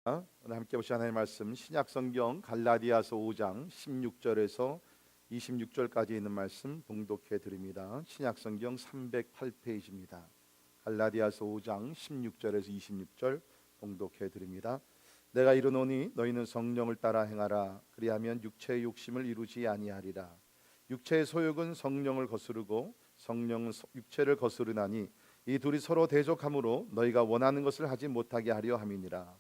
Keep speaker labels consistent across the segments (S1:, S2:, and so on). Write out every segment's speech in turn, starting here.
S1: 오늘 함께 보실 하나님의 말씀 신약성경 갈라디아서 5장 16절에서 26절까지 있는 말씀 봉독해 드립니다. 신약성경 308페이지입니다. 갈라디아서 5장 16절에서 26절 봉독해 드립니다. 내가 이르노니 너희는 성령을 따라 행하라. 그리하면 육체의 욕심을 이루지 아니하리라. 육체의 소욕은 성령을 거스르고 성령은 육체를 거스르나니 이 둘이 서로 대적하므로 너희가 원하는 것을 하지 못하게 하려 함이니라.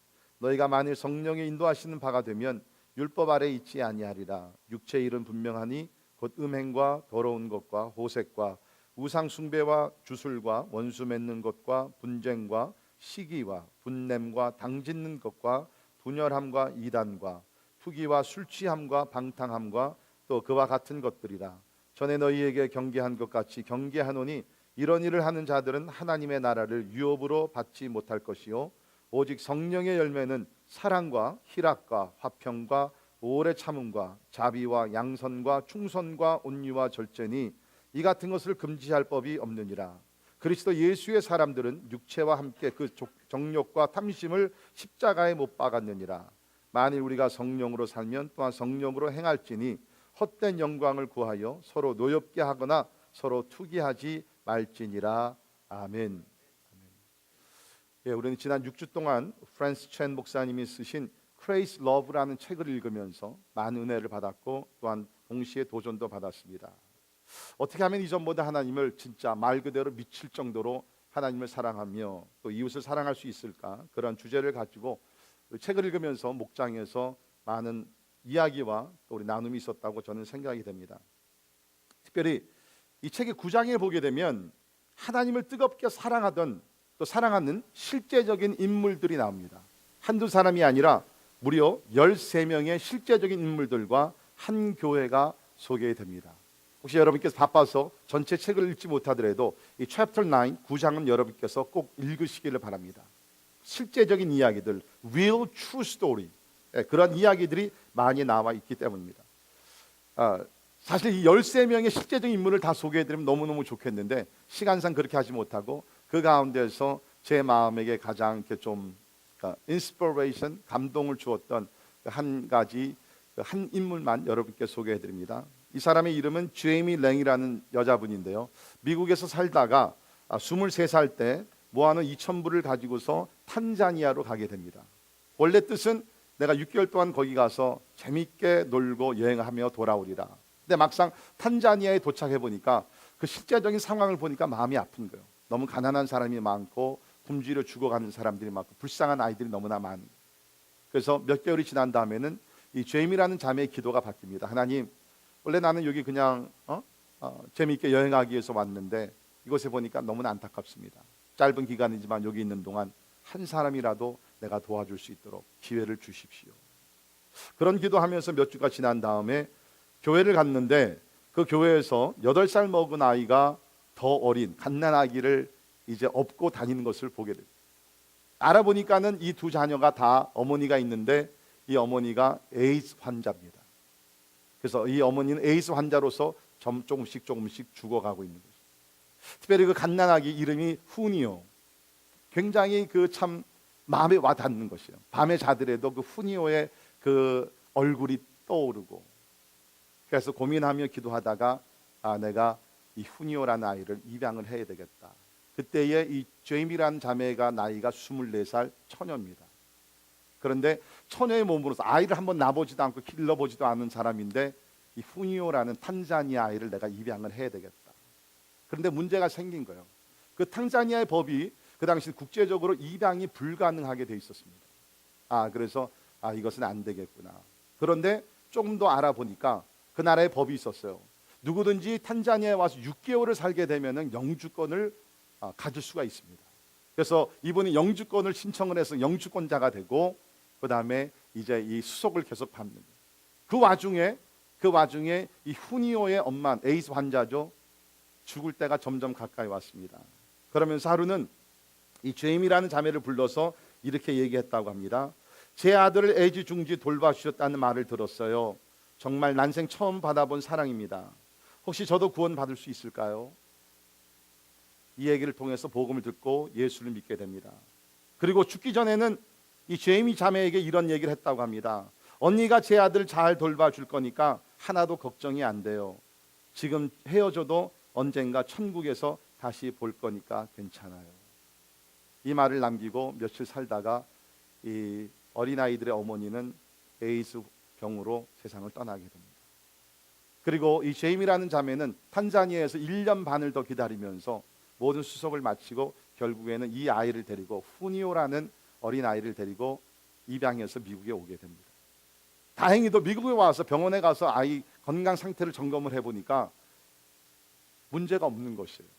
S1: 너희가 만일 성령의 인도하시는 바가 되면 율법 아래 있지 아니하리라. 육체의 일은 분명하니 곧 음행과 더러운 것과 호색과 우상 숭배와 주술과 원수 맺는 것과 분쟁과 시기와 분냄과 당짓는 것과 분열함과 이단과 투기와 술 취함과 방탕함과 또 그와 같은 것들이라. 전에 너희에게 경계한 것 같이 경계하노니 이런 일을 하는 자들은 하나님의 나라를 유업으로 받지 못할 것이요 오직 성령의 열매는 사랑과 희락과 화평과 오래 참음과 자비와 양선과 충선과 온유와 절제니 이 같은 것을 금지할 법이 없느니라. 그리스도 예수의 사람들은 육체와 함께 그 정욕과 탐심을 십자가에 못 박았느니라. 만일 우리가 성령으로 살면 또한 성령으로 행할지니 헛된 영광을 구하여 서로 노엽게 하거나 서로 투기하지 말지니라. 아멘. 우리는 지난 6주 동안 프랜스 첸 목사님이 쓰신 Crazy Love라는 책을 읽으면서 많은 은혜를 받았고 또한 동시에 도전도 받았습니다. 어떻게 하면 이전보다 하나님을 진짜 말 그대로 미칠 정도로 하나님을 사랑하며 또 이웃을 사랑할 수 있을까? 그런 주제를 가지고 책을 읽으면서 목장에서 많은 이야기와 또 우리 나눔이 있었다고 저는 생각이 됩니다. 특별히 이 책의 9장에 보게 되면 하나님을 뜨겁게 사랑하던 또 사랑하는 실제적인 인물들이 나옵니다. 한두 사람이 아니라 무려 13명의 실제적인 인물들과 한 교회가 소개됩니다. 혹시 여러분께서 바빠서 전체 책을 읽지 못하더라도 이 챕터 9, 9장은 여러분께서 꼭 읽으시기를 바랍니다. 실제적인 이야기들, real true story, 그런 이야기들이 많이 나와 있기 때문입니다. 사실 이 13명의 실제적인 인물을 다 소개해드리면 너무너무 좋겠는데 시간상 그렇게 하지 못하고 그 가운데서 제 마음에게 가장 이렇게 좀 인스피레이션, 감동을 주었던 한 가지 한 인물만 여러분께 소개해드립니다. 이 사람의 이름은 제이미 랭이라는 여자분인데요. 미국에서 살다가 23살 때 모아놓은 2,000불을 가지고서 탄자니아로 가게 됩니다. 원래 뜻은 내가 6개월 동안 거기 가서 재밌게 놀고 여행하며 돌아오리라. 근데 막상 탄자니아에 도착해 보니까 그 실제적인 상황을 보니까 마음이 아픈 거예요. 너무 가난한 사람이 많고 굶주려 죽어가는 사람들이 많고 불쌍한 아이들이 너무나 많은. 그래서 몇 개월이 지난 다음에는 이 제이미라는 자매의 기도가 바뀝니다. 하나님, 원래 나는 여기 그냥 재미있게 여행하기 위해서 왔는데 이곳에 보니까 너무나 안타깝습니다. 짧은 기간이지만 여기 있는 동안 한 사람이라도 내가 도와줄 수 있도록 기회를 주십시오. 그런 기도하면서 몇 주가 지난 다음에 교회를 갔는데 그 교회에서 8살 먹은 아이가 더 어린 갓난아기를 이제 업고 다니는 것을 보게 됩니다. 알아보니까는 이 두 자녀가 다 어머니가 있는데 이 어머니가 에이즈 환자입니다. 그래서 이 어머니는 에이즈 환자로서 조금씩 죽어가고 있는 거죠. 특별히 그 갓난아기 이름이 후니오. 굉장히 그 참 마음에 와닿는 것이에요. 밤에 자더라도 그 후니오의 그 얼굴이 떠오르고 그래서 고민하며 기도하다가 내가 이 후니오라는 아이를 입양을 해야 되겠다. 그때에 이 제이미라는 자매가 나이가 24살 처녀입니다. 그런데 처녀의 몸으로서 아이를 한번 낳아보지도 않고 길러보지도 않은 사람인데 이 후니오라는 탄자니아 아이를 내가 입양을 해야 되겠다. 그런데 문제가 생긴 거예요. 그 탄자니아의 법이 그 당시 국제적으로 입양이 불가능하게 돼 있었습니다. 그래서 이것은 안 되겠구나. 그런데 조금 더 알아보니까 그 나라의 법이 있었어요. 누구든지 탄자니아에 와서 6개월을 살게 되면은 영주권을 가질 수가 있습니다. 그래서 이분이 영주권을 신청을 해서 영주권자가 되고 그 다음에 이제 이 수속을 계속 받는 거예요. 그 와중에 이 후니오의 엄마 에이즈 환자죠. 죽을 때가 점점 가까이 왔습니다. 그러면서 하루는 이 제이미라는 자매를 불러서 이렇게 얘기했다고 합니다. 제 아들을 애지중지 돌봐주셨다는 말을 들었어요. 정말 난생 처음 받아본 사랑입니다. 혹시 저도 구원받을 수 있을까요? 이 얘기를 통해서 복음을 듣고 예수를 믿게 됩니다. 그리고 죽기 전에는 이 제이미 자매에게 이런 얘기를 했다고 합니다. 언니가 제 아들 잘 돌봐줄 거니까 하나도 걱정이 안 돼요. 지금 헤어져도 언젠가 천국에서 다시 볼 거니까 괜찮아요. 이 말을 남기고 며칠 살다가 이 어린아이들의 어머니는 에이즈 병으로 세상을 떠나게 됩니다. 그리고 이 제이미라는 자매는 탄자니아에서 1년 반을 더 기다리면서 모든 수속을 마치고 결국에는 이 아이를 데리고 후니오라는 어린아이를 데리고 입양해서 미국에 오게 됩니다. 다행히도 미국에 와서 병원에 가서 아이 건강 상태를 점검을 해보니까 문제가 없는 것이에요.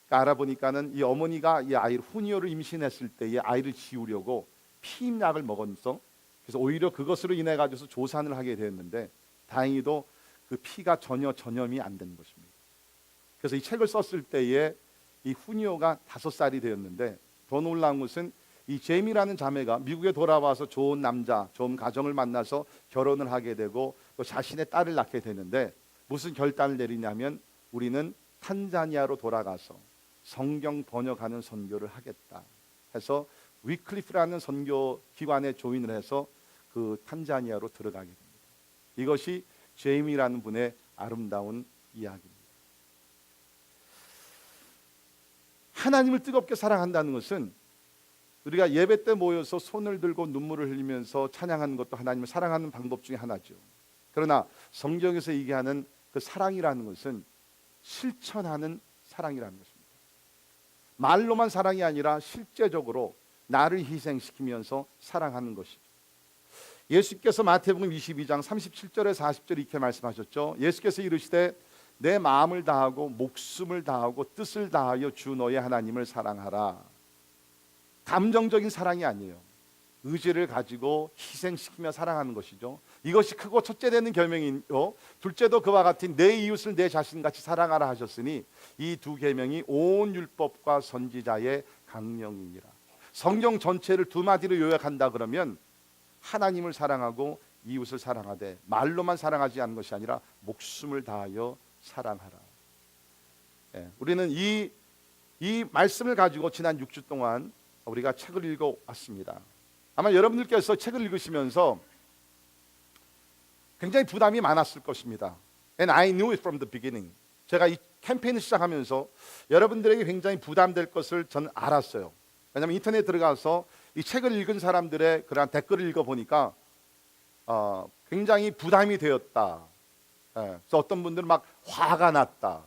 S1: 그러니까 알아보니까는 이 어머니가 이 아이를 후니오를 임신했을 때 이 아이를 지우려고 피임약을 먹었어. 그래서 오히려 그것으로 인해 가지고서 조산을 하게 되었는데 다행히도 그 피가 전혀 전염이 안 된 것입니다. 그래서 이 책을 썼을 때에 이 후니오가 5살이 되었는데 더 놀라운 것은 이 제이미라는 자매가 미국에 돌아와서 좋은 남자, 좋은 가정을 만나서 결혼을 하게 되고 또 자신의 딸을 낳게 되는데 무슨 결단을 내리냐면 우리는 탄자니아로 돌아가서 성경 번역하는 선교를 하겠다 해서 위클리프라는 선교 기관에 조인을 해서 그 탄자니아로 들어가게 됩니다. 이것이 제이미라는 분의 아름다운 이야기입니다. 하나님을 뜨겁게 사랑한다는 것은 우리가 예배 때 모여서 손을 들고 눈물을 흘리면서 찬양하는 것도 하나님을 사랑하는 방법 중에 하나죠. 그러나 성경에서 얘기하는 그 사랑이라는 것은 실천하는 사랑이라는 것입니다. 말로만 사랑이 아니라 실제적으로 나를 희생시키면서 사랑하는 것이죠. 예수께서 마태복음 22장 37절에 40절 이렇게 말씀하셨죠. 예수께서 이르시되 내 마음을 다하고 목숨을 다하고 뜻을 다하여 주 너의 하나님을 사랑하라. 감정적인 사랑이 아니에요. 의지를 가지고 희생시키며 사랑하는 것이죠. 이것이 크고 첫째 되는 계명이요 둘째도 그와 같은 내 이웃을 내 자신같이 사랑하라 하셨으니 이 두 계명이 온 율법과 선지자의 강령이니라. 성경 전체를 두 마디로 요약한다 그러면 하나님을 사랑하고 이웃을 사랑하되 말로만 사랑하지 않는 것이 아니라 목숨을 다하여 사랑하라. 우리는 이 말씀을 가지고 지난 6주 동안 우리가 책을 읽어왔습니다. 아마 여러분들께서 책을 읽으시면서 굉장히 부담이 많았을 것입니다. And I knew it from the beginning. 제가 이 캠페인을 시작하면서 여러분들에게 굉장히 부담될 것을 저는 알았어요. 왜냐하면 인터넷에 들어가서 이 책을 읽은 사람들의 그러한 댓글을 읽어보니까 굉장히 부담이 되었다. 그래서 어떤 분들은 막 화가 났다.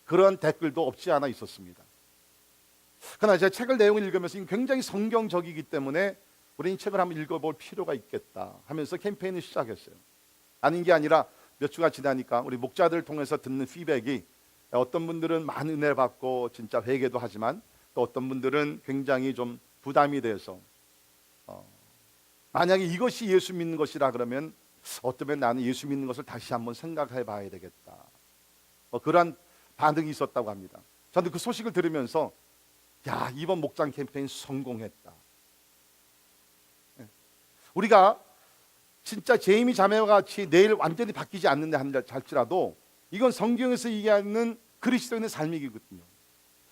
S1: 그런 댓글도 없지 않아 있었습니다. 그러나 제 책을 내용을 읽으면서 굉장히 성경적이기 때문에 우리는 이 책을 한번 읽어볼 필요가 있겠다 하면서 캠페인을 시작했어요. 아닌 게 아니라 몇 주가 지나니까 우리 목자들을 통해서 듣는 피드백이 어떤 분들은 많은 은혜를 받고 진짜 회개도 하지만 또 어떤 분들은 굉장히 좀 부담이 돼서 만약에 이것이 예수 믿는 것이라 그러면 어쩌면 나는 예수 믿는 것을 다시 한번 생각해 봐야 되겠다. 그러한 반응이 있었다고 합니다. 저는 그 소식을 들으면서 야, 이번 목장 캠페인 성공했다. 우리가 진짜 제이미 자매와 같이 내일 완전히 바뀌지 않는다 할지라도 이건 성경에서 얘기하는 그리스도인의 삶이거든요.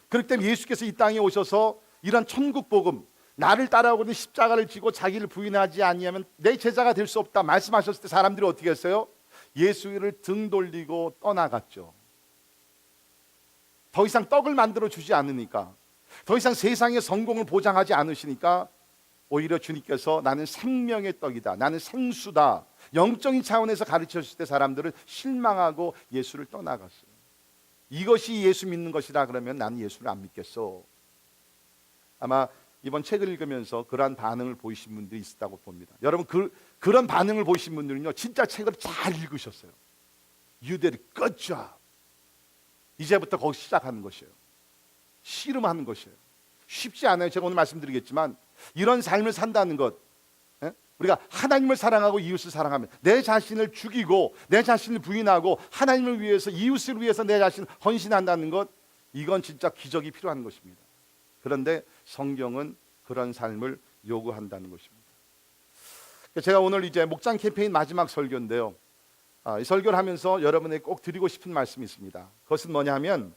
S1: 그렇기 때문에 예수께서 이 땅에 오셔서 이런 천국 복음, 나를 따라오는 십자가를 지고 자기를 부인하지 아니하면 내 제자가 될 수 없다 말씀하셨을 때 사람들이 어떻게 했어요? 예수를 등 돌리고 떠나갔죠. 더 이상 떡을 만들어 주지 않으니까, 더 이상 세상의 성공을 보장하지 않으시니까 오히려 주님께서 나는 생명의 떡이다, 나는 생수다, 영적인 차원에서 가르쳐 주실 때 사람들은 실망하고 예수를 떠나갔어요. 이것이 예수 믿는 것이다 그러면 나는 예수를 안 믿겠어. 아마 이번 책을 읽으면서 그러한 반응을 보이신 분들이 있었다고 봅니다. 여러분 그런 반응을 보이신 분들은요 진짜 책을 잘 읽으셨어요. You did a good job. 이제부터 거기 시작하는 것이에요. 씨름하는 것이에요. 쉽지 않아요. 제가 오늘 말씀드리겠지만 이런 삶을 산다는 것, 우리가 하나님을 사랑하고 이웃을 사랑하면 내 자신을 죽이고 내 자신을 부인하고 하나님을 위해서 이웃을 위해서 내 자신을 헌신한다는 것, 이건 진짜 기적이 필요한 것입니다. 그런데 성경은 그런 삶을 요구한다는 것입니다. 제가 오늘 이제 목장 캠페인 마지막 설교인데요, 이 설교를 하면서 여러분에게 꼭 드리고 싶은 말씀이 있습니다. 그것은 뭐냐 하면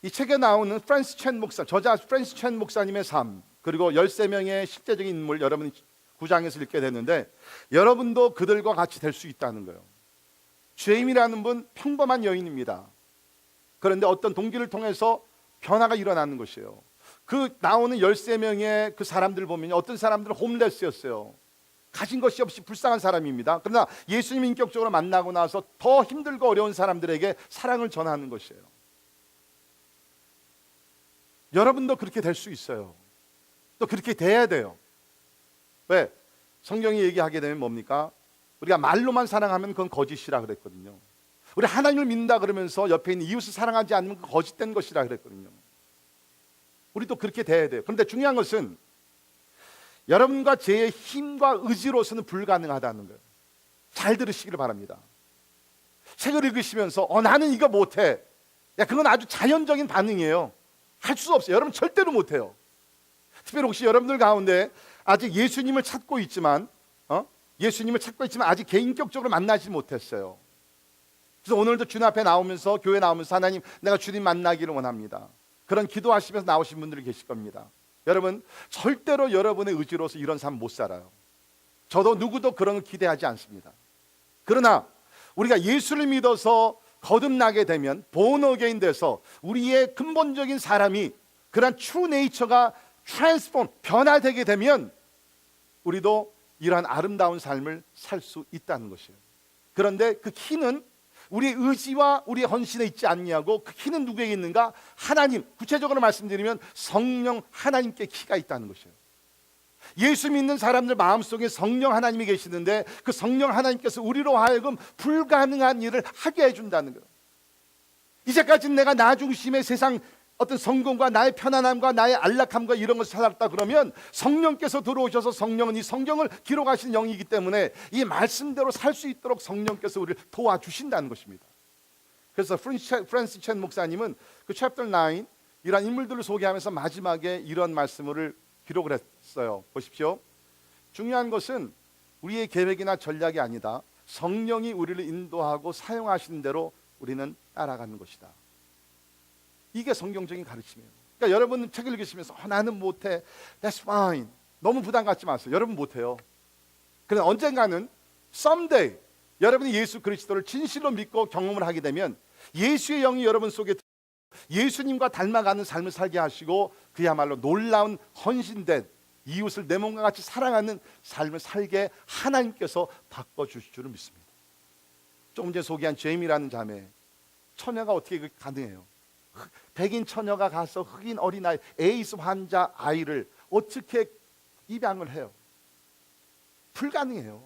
S1: 이 책에 나오는 프랜시스 첸 목사, 저자 프랜시스 첸 목사님의 삶, 그리고 13명의 실제적인 인물 여러분이 9장에서 읽게 됐는데 여러분도 그들과 같이 될 수 있다는 거예요. 제임이라는 분 평범한 여인입니다. 그런데 어떤 동기를 통해서 변화가 일어나는 것이에요. 그 나오는 13명의 그 사람들 보면 어떤 사람들은 홈레스였어요. 가진 것이 없이 불쌍한 사람입니다. 그러나 예수님 인격적으로 만나고 나서 더 힘들고 어려운 사람들에게 사랑을 전하는 것이에요. 여러분도 그렇게 될 수 있어요. 또 그렇게 돼야 돼요. 왜? 성경이 얘기하게 되면 뭡니까? 우리가 말로만 사랑하면 그건 거짓이라 그랬거든요. 우리 하나님을 믿는다 그러면서 옆에 있는 이웃을 사랑하지 않으면 그 거짓된 것이라 그랬거든요. 우리도 그렇게 돼야 돼요. 그런데 중요한 것은 여러분과 제 힘과 의지로서는 불가능하다는 거예요. 잘 들으시기를 바랍니다. 책을 읽으시면서 나는 이거 못해. 그건 아주 자연적인 반응이에요. 할 수 없어요. 여러분 절대로 못해요. 특별히 혹시 여러분들 가운데 아직 예수님을 찾고 있지만 아직 개인격적으로 만나지 못했어요. 그래서 오늘도 주님 앞에 나오면서 교회 나오면서 하나님 내가 주님 만나기를 원합니다. 그런 기도하시면서 나오신 분들이 계실 겁니다. 여러분 절대로 여러분의 의지로서 이런 삶 못 살아요. 저도 누구도 그런 걸 기대하지 않습니다. 그러나 우리가 예수를 믿어서 거듭나게 되면 born again 돼서 우리의 근본적인 사람이 그런 true nature가 transform 변화되게 되면 우리도 이러한 아름다운 삶을 살 수 있다는 것이에요. 그런데 그 키는 우리의 의지와 우리의 헌신에 있지 않냐고 그 키는 누구에게 있는가? 하나님, 구체적으로 말씀드리면 성령 하나님께 키가 있다는 것이에요. 예수 믿는 사람들 마음속에 성령 하나님이 계시는데 그 성령 하나님께서 우리로 하여금 불가능한 일을 하게 해준다는 거예요. 이제까지는 내가 나 중심의 세상 어떤 성공과 나의 편안함과 나의 안락함과 이런 것을 살았다 그러면 성령께서 들어오셔서 성령은 이 성경을 기록하신 영이기 때문에 이 말씀대로 살 수 있도록 성령께서 우리를 도와주신다는 것입니다. 그래서 프랜시스 첸 목사님은 그 챕터 9 이런 인물들을 소개하면서 마지막에 이런 말씀을 기록을 했어요. 보십시오. 중요한 것은 우리의 계획이나 전략이 아니다. 성령이 우리를 인도하고 사용하시는 대로 우리는 따라가는 것이다. 이게 성경적인 가르침이에요. 그러니까 여러분 책을 읽으시면서 나는 못해. That's fine. 너무 부담 갖지 마세요. 여러분 못해요. 그러나 언젠가는 someday 여러분이 예수 그리스도를 진실로 믿고 경험을 하게 되면 예수의 영이 여러분 속에 예수님과 닮아가는 삶을 살게 하시고 그야말로 놀라운 헌신된 이웃을 내 몸과 같이 사랑하는 삶을 살게 하나님께서 바꿔주실 줄을 믿습니다. 조금 전에 소개한 제임이라는 자매 처녀가 어떻게 그게 가능해요? 백인 처녀가 가서 흑인 어린아이 에이스 환자 아이를 어떻게 입양을 해요? 불가능해요.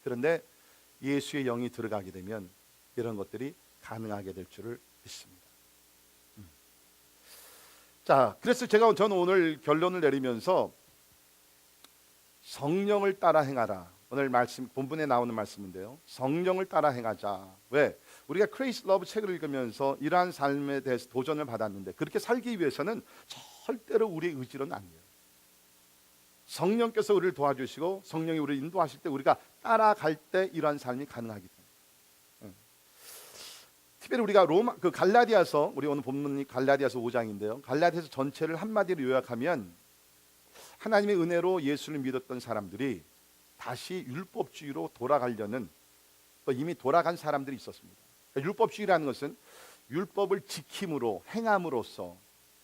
S1: 그런데 예수의 영이 들어가게 되면 이런 것들이 가능하게 될 줄을 믿습니다. 자, 그래서 저는 오늘 결론을 내리면서 성령을 따라 행하라. 오늘 말씀 본문에 나오는 말씀인데요. 성령을 따라 행하자. 왜? 우리가 크레이시 러브 책을 읽으면서 이러한 삶에 대해서 도전을 받았는데 그렇게 살기 위해서는 절대로 우리의 의지로는 아니에요. 성령께서 우리를 도와주시고 성령이 우리를 인도하실 때 우리가 따라갈 때 이러한 삶이 가능하기 때문에. 특별히 우리가 갈라디아서 우리 오늘 본문이 갈라디아서 5장인데요. 갈라디아서 전체를 한마디로 요약하면 하나님의 은혜로 예수를 믿었던 사람들이 다시 율법주의로 돌아가려는 또 이미 돌아간 사람들이 있었습니다. 그러니까 율법주의라는 것은 율법을 지킴으로 행함으로써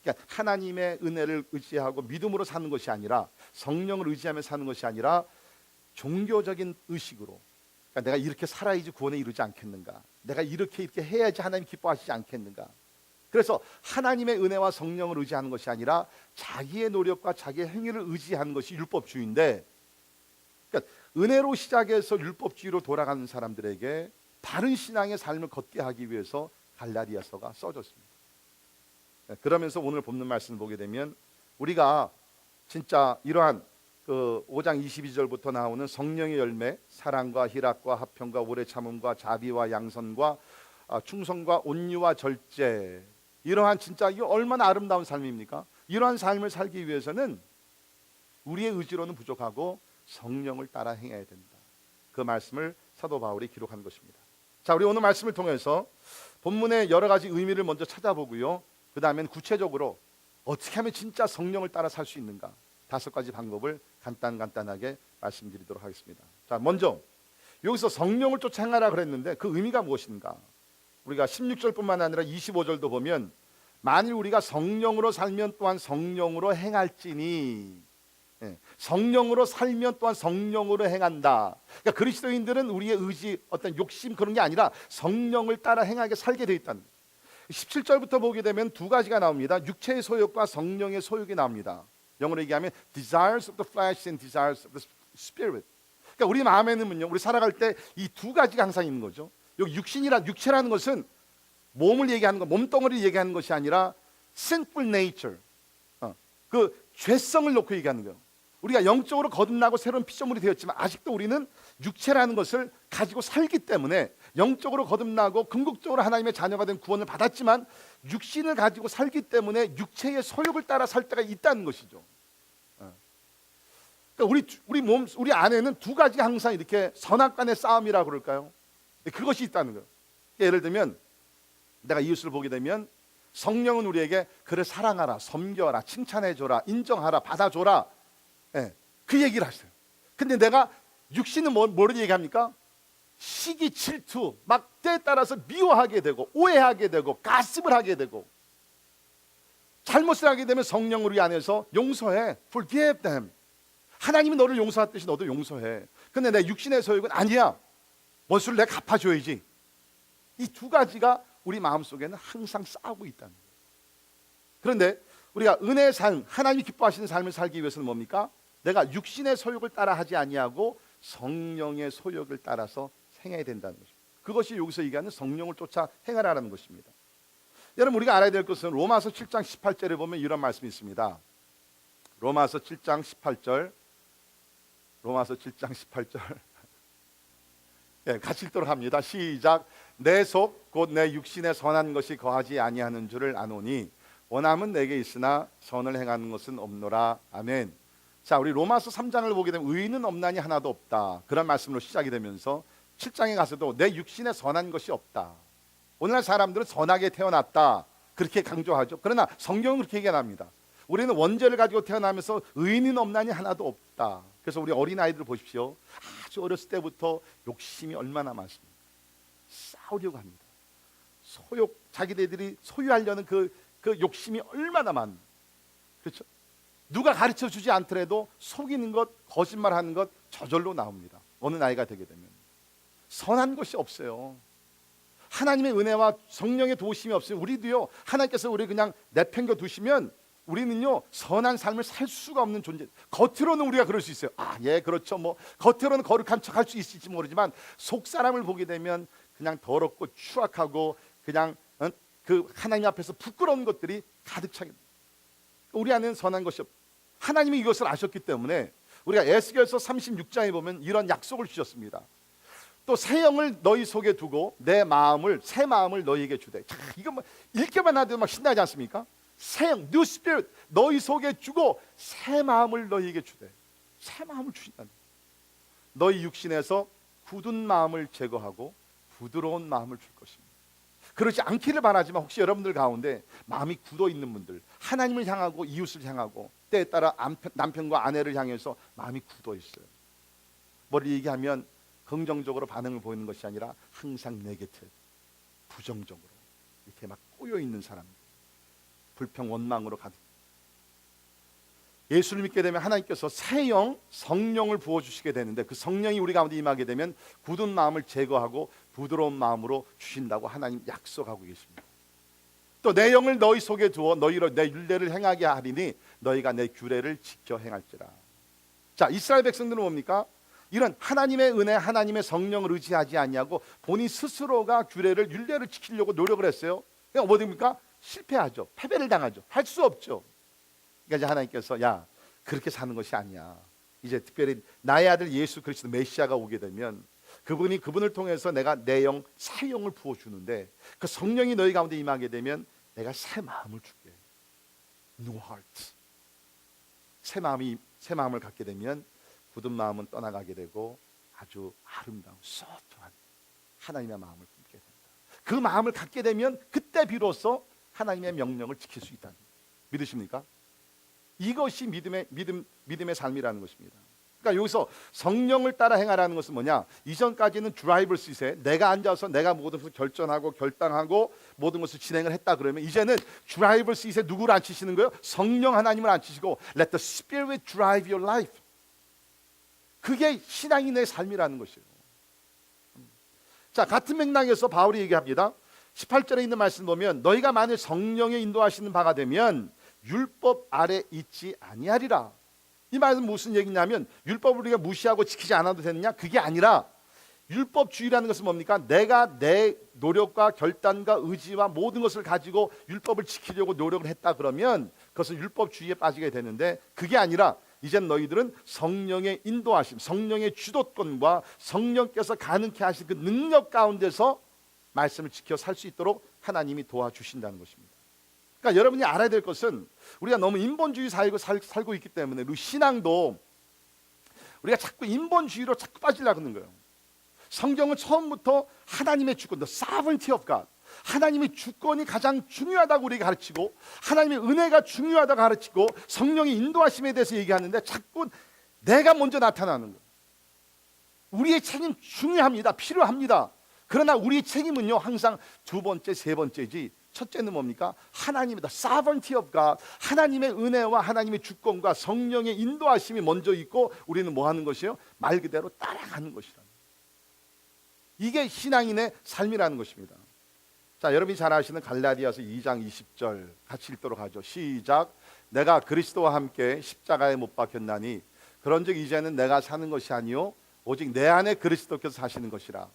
S1: 그러니까 하나님의 은혜를 의지하고 믿음으로 사는 것이 아니라 성령을 의지하며 사는 것이 아니라 종교적인 의식으로 그러니까 내가 이렇게 살아야지 구원에 이르지 않겠는가, 내가 이렇게 해야지 하나님 기뻐하시지 않겠는가. 그래서 하나님의 은혜와 성령을 의지하는 것이 아니라 자기의 노력과 자기의 행위를 의지하는 것이 율법주의인데, 그러니까 은혜로 시작해서 율법주의로 돌아가는 사람들에게 바른 신앙의 삶을 걷게 하기 위해서 갈라디아서가 써졌습니다. 그러면서 오늘 본문 말씀을 보게 되면 우리가 진짜 이러한 그 5장 22절부터 나오는 성령의 열매, 사랑과 희락과 화평과 오래 참음과 자비와 양선과 충성과 온유와 절제, 이러한 진짜 이 얼마나 아름다운 삶입니까? 이러한 삶을 살기 위해서는 우리의 의지로는 부족하고 성령을 따라 행해야 된다. 그 말씀을 사도 바울이 기록한 것입니다. 자, 우리 오늘 말씀을 통해서 본문의 여러 가지 의미를 먼저 찾아보고요. 그 다음엔 구체적으로 어떻게 하면 진짜 성령을 따라 살 수 있는가? 5가지 방법을 간단하게 말씀드리도록 하겠습니다. 자, 먼저 여기서 성령을 쫓아 행하라 그랬는데 그 의미가 무엇인가? 우리가 16절뿐만 아니라 25절도 보면 만일 우리가 성령으로 살면 또한 성령으로 행할지니, 성령으로 살면 또한 성령으로 행한다. 그러니까 그리스도인들은 우리의 의지, 어떤 욕심 그런 게 아니라 성령을 따라 행하게 살게 되어 있다는 거예요. 17절부터 보게 되면 두 가지가 나옵니다. 육체의 소욕과 성령의 소욕이 나옵니다. 영어로 얘기하면 desires of the flesh and desires of the spirit. 그러니까 우리 마음에는요, 우리 살아갈 때 이 두 가지가 항상 있는 거죠. 여기 육체라는 것은 몸을 얘기하는 것, 몸덩어리를 얘기하는 것이 아니라 sinful nature, 그 죄성을 놓고 얘기하는 거예요. 우리가 영적으로 거듭나고 새로운 피조물이 되었지만 아직도 우리는 육체라는 것을 가지고 살기 때문에, 영적으로 거듭나고 궁극적으로 하나님의 자녀가 된 구원을 받았지만 육신을 가지고 살기 때문에 육체의 소욕을 따라 살 때가 있다는 것이죠. 그러니까 우리 안에는 두 가지가 항상 이렇게 선악간의 싸움이라고 그럴까요? 그것이 있다는 거예요. 예를 들면 내가 이웃을 보게 되면 성령은 우리에게 그를 사랑하라, 섬겨라, 칭찬해줘라, 인정하라, 받아줘라, 그 얘기를 하세요. 근데 내가 육신은 뭐를 얘기합니까? 시기, 질투, 막 때에 따라서 미워하게 되고 오해하게 되고 가십을 하게 되고, 잘못을 하게 되면 성령 우리 안에서 용서해, forgive them. 하나님이 너를 용서했듯이 너도 용서해. 근데 내 육신의 소욕은 아니야, 원수를 내가 갚아줘야지. 이 두 가지가 우리 마음속에는 항상 싸우고 있다는 거예요. 그런데 우리가 은혜의 삶, 하나님이 기뻐하시는 삶을 살기 위해서는 뭡니까? 내가 육신의 소욕을 따라 하지 아니하고 성령의 소욕을 따라서 행해야 된다는 것입니다. 그것이 여기서 얘기하는 성령을 쫓아 행하라는 것입니다. 여러분, 우리가 알아야 될 것은 로마서 7장 18절에 보면 이런 말씀이 있습니다. 로마서 7장 18절, 로마서 7장 18절 같이 읽도록 합니다. 시작. 내 속 곧 내 육신에 선한 것이 거하지 아니하는 줄을 아노니 원함은 내게 있으나 선을 행하는 것은 없노라. 아멘. 자, 우리 로마서 3장을 보게 되면 의인은 없나니 하나도 없다, 그런 말씀으로 시작이 되면서 7장에 가서도 내 육신에 선한 것이 없다. 오늘날 사람들은 선하게 태어났다 그렇게 강조하죠. 그러나 성경은 그렇게 얘기 안 합니다. 우리는 원죄를 가지고 태어나면서 의인은 없나니 하나도 없다. 그래서 우리 어린아이들 보십시오. 아주 어렸을 때부터 욕심이 얼마나 많습니까? 싸우려고 합니다. 자기들이 소유하려는 그 욕심이 얼마나 많. 그렇죠? 누가 가르쳐 주지 않더라도 속이는 것, 거짓말하는 것 저절로 나옵니다. 어느 나이가 되게 되면 선한 것이 없어요. 하나님의 은혜와 성령의 도우심이 없으면 우리도요, 하나님께서 우리 그냥 내팽겨 두시면 우리는요 선한 삶을 살 수가 없는 존재. 겉으로는 우리가 그럴 수 있어요. 그렇죠. 뭐 겉으로는 거룩한 척할 수 있을지 모르지만 속 사람을 보게 되면 그냥 더럽고 추악하고 그냥 그 하나님 앞에서 부끄러운 것들이 가득 차게 됩니다. 우리 안에는 선한 것이 없. 하나님이 이것을 아셨기 때문에 우리가 에스겔서 36장에 보면 이런 약속을 주셨습니다. 또 새 영을 너희 속에 두고 내 마음을, 새 마음을 너희에게 주되. 자, 이거 뭐 읽기만 하도 막 신나지 않습니까? 새 영, new spirit 너희 속에 주고 새 마음을 너희에게 주되. 새 마음을 주신다는 거예요. 너희 육신에서 굳은 마음을 제거하고 부드러운 마음을 줄 것입니다. 그렇지 않기를 바라지만 혹시 여러분들 가운데 마음이 굳어 있는 분들, 하나님을 향하고 이웃을 향하고 때에 따라 남편과 아내를 향해서 마음이 굳어 있어요. 뭐를 얘기하면 긍정적으로 반응을 보이는 것이 아니라 항상 네게티브, 부정적으로 이렇게 막 꼬여 있는 사람, 불평 원망으로 가득. 예수를 믿게 되면 하나님께서 새 영, 성령을 부어주시게 되는데 그 성령이 우리 가운데 임하게 되면 굳은 마음을 제거하고 부드러운 마음으로 주신다고 하나님 약속하고 계십니다. 또 내 영을 너희 속에 두어 너희로 내 율례를 행하게 하리니 너희가 내 규례를 지켜 행할지라. 자, 이스라엘 백성들은 뭡니까? 이런 하나님의 은혜, 하나님의 성령을 의지하지 아니하고 본인 스스로가 규례를, 율례를 지키려고 노력을 했어요. 그러니까 뭐 됩니까? 실패하죠. 패배를 당하죠. 할 수 없죠. 그러니까 이제 하나님께서 야, 그렇게 사는 것이 아니야. 이제 특별히 나의 아들 예수 그리스도 메시아가 오게 되면 그분을 통해서 내가 내 영, 새 영을 부어주는데 그 성령이 너희 가운데 임하게 되면 내가 새 마음을 줄게. New heart. 새 마음을 갖게 되면 굳은 마음은 떠나가게 되고 아주 아름다운 소프트한 하나님의 마음을 품게 됩니다. 그 마음을 갖게 되면 그때 비로소 하나님의 명령을 지킬 수 있다는, 믿으십니까? 이것이 믿음의 삶이라는 것입니다. 그러니까 여기서 성령을 따라 행하라는 것은 뭐냐? 이전까지는 드라이버 시트에 내가 앉아서 내가 모든 것을 결정하고 결단하고 모든 것을 진행을 했다 그러면, 이제는 드라이버 시트에 누구를 앉히시는 거예요? 성령 하나님을 앉히시고 Let the Spirit drive your life. 그게 신앙인의 삶이라는 것이에요. 자, 같은 맥락에서 바울이 얘기합니다. 18절에 있는 말씀 보면 너희가 만일 성령의 인도하시는 바가 되면 율법 아래 있지 아니하리라. 이 말은 무슨 얘기냐면 율법을 우리가 무시하고 지키지 않아도 되느냐? 그게 아니라 율법주의라는 것은 뭡니까? 내가 내 노력과 결단과 의지와 모든 것을 가지고 율법을 지키려고 노력을 했다 그러면 그것은 율법주의에 빠지게 되는데, 그게 아니라 이젠 너희들은 성령의 인도하심, 성령의 주도권과 성령께서 가능케 하신 그 능력 가운데서 말씀을 지켜 살 수 있도록 하나님이 도와주신다는 것입니다. 그러니까 여러분이 알아야 될 것은 우리가 너무 인본주의 살고 있기 때문에 우리 신앙도 우리가 자꾸 인본주의로 자꾸 빠지려고 하는 거예요. 성경은 처음부터 하나님의 주권, the sovereignty of God, 하나님의 주권이 가장 중요하다고 우리에게 가르치고 하나님의 은혜가 중요하다고 가르치고 성령의 인도하심에 대해서 얘기하는데 자꾸 내가 먼저 나타나는 거예요. 우리의 책임 중요합니다. 필요합니다. 그러나 우리의 책임은요 항상 두 번째, 세 번째지 첫째는 뭡니까? 하나님의 the sovereignty of God, 하나님의 은혜와 하나님의 주권과 성령의 인도하심이 먼저 있고 우리는 뭐 하는 것이에요? 말 그대로 따라가는 것이라. 이게 신앙인의 삶이라는 것입니다. 자, 여러분이 잘 아시는 갈라디아서 2장 20절 같이 읽도록 하죠. 시작. 내가 그리스도와 함께 십자가에 못 박혔나니 그런즉 이제는 내가 사는 것이 아니요 오직 내 안에 그리스도께서 사시는 것이라.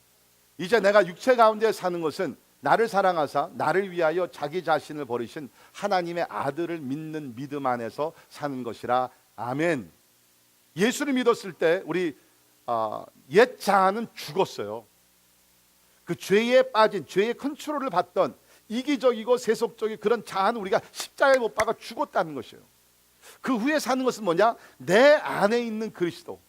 S1: 이제 내가 육체 가운데 사는 것은 나를 사랑하사 나를 위하여 자기 자신을 버리신 하나님의 아들을 믿는 믿음 안에서 사는 것이라. 아멘. 예수를 믿었을 때 우리 옛 자아는 죽었어요. 그 죄에 빠진, 죄의 컨트롤을 받던 이기적이고 세속적인 그런 자아는 우리가 십자가에 못 박아 죽었다는 것이에요. 그 후에 사는 것은 뭐냐? 내 안에 있는 그리스도,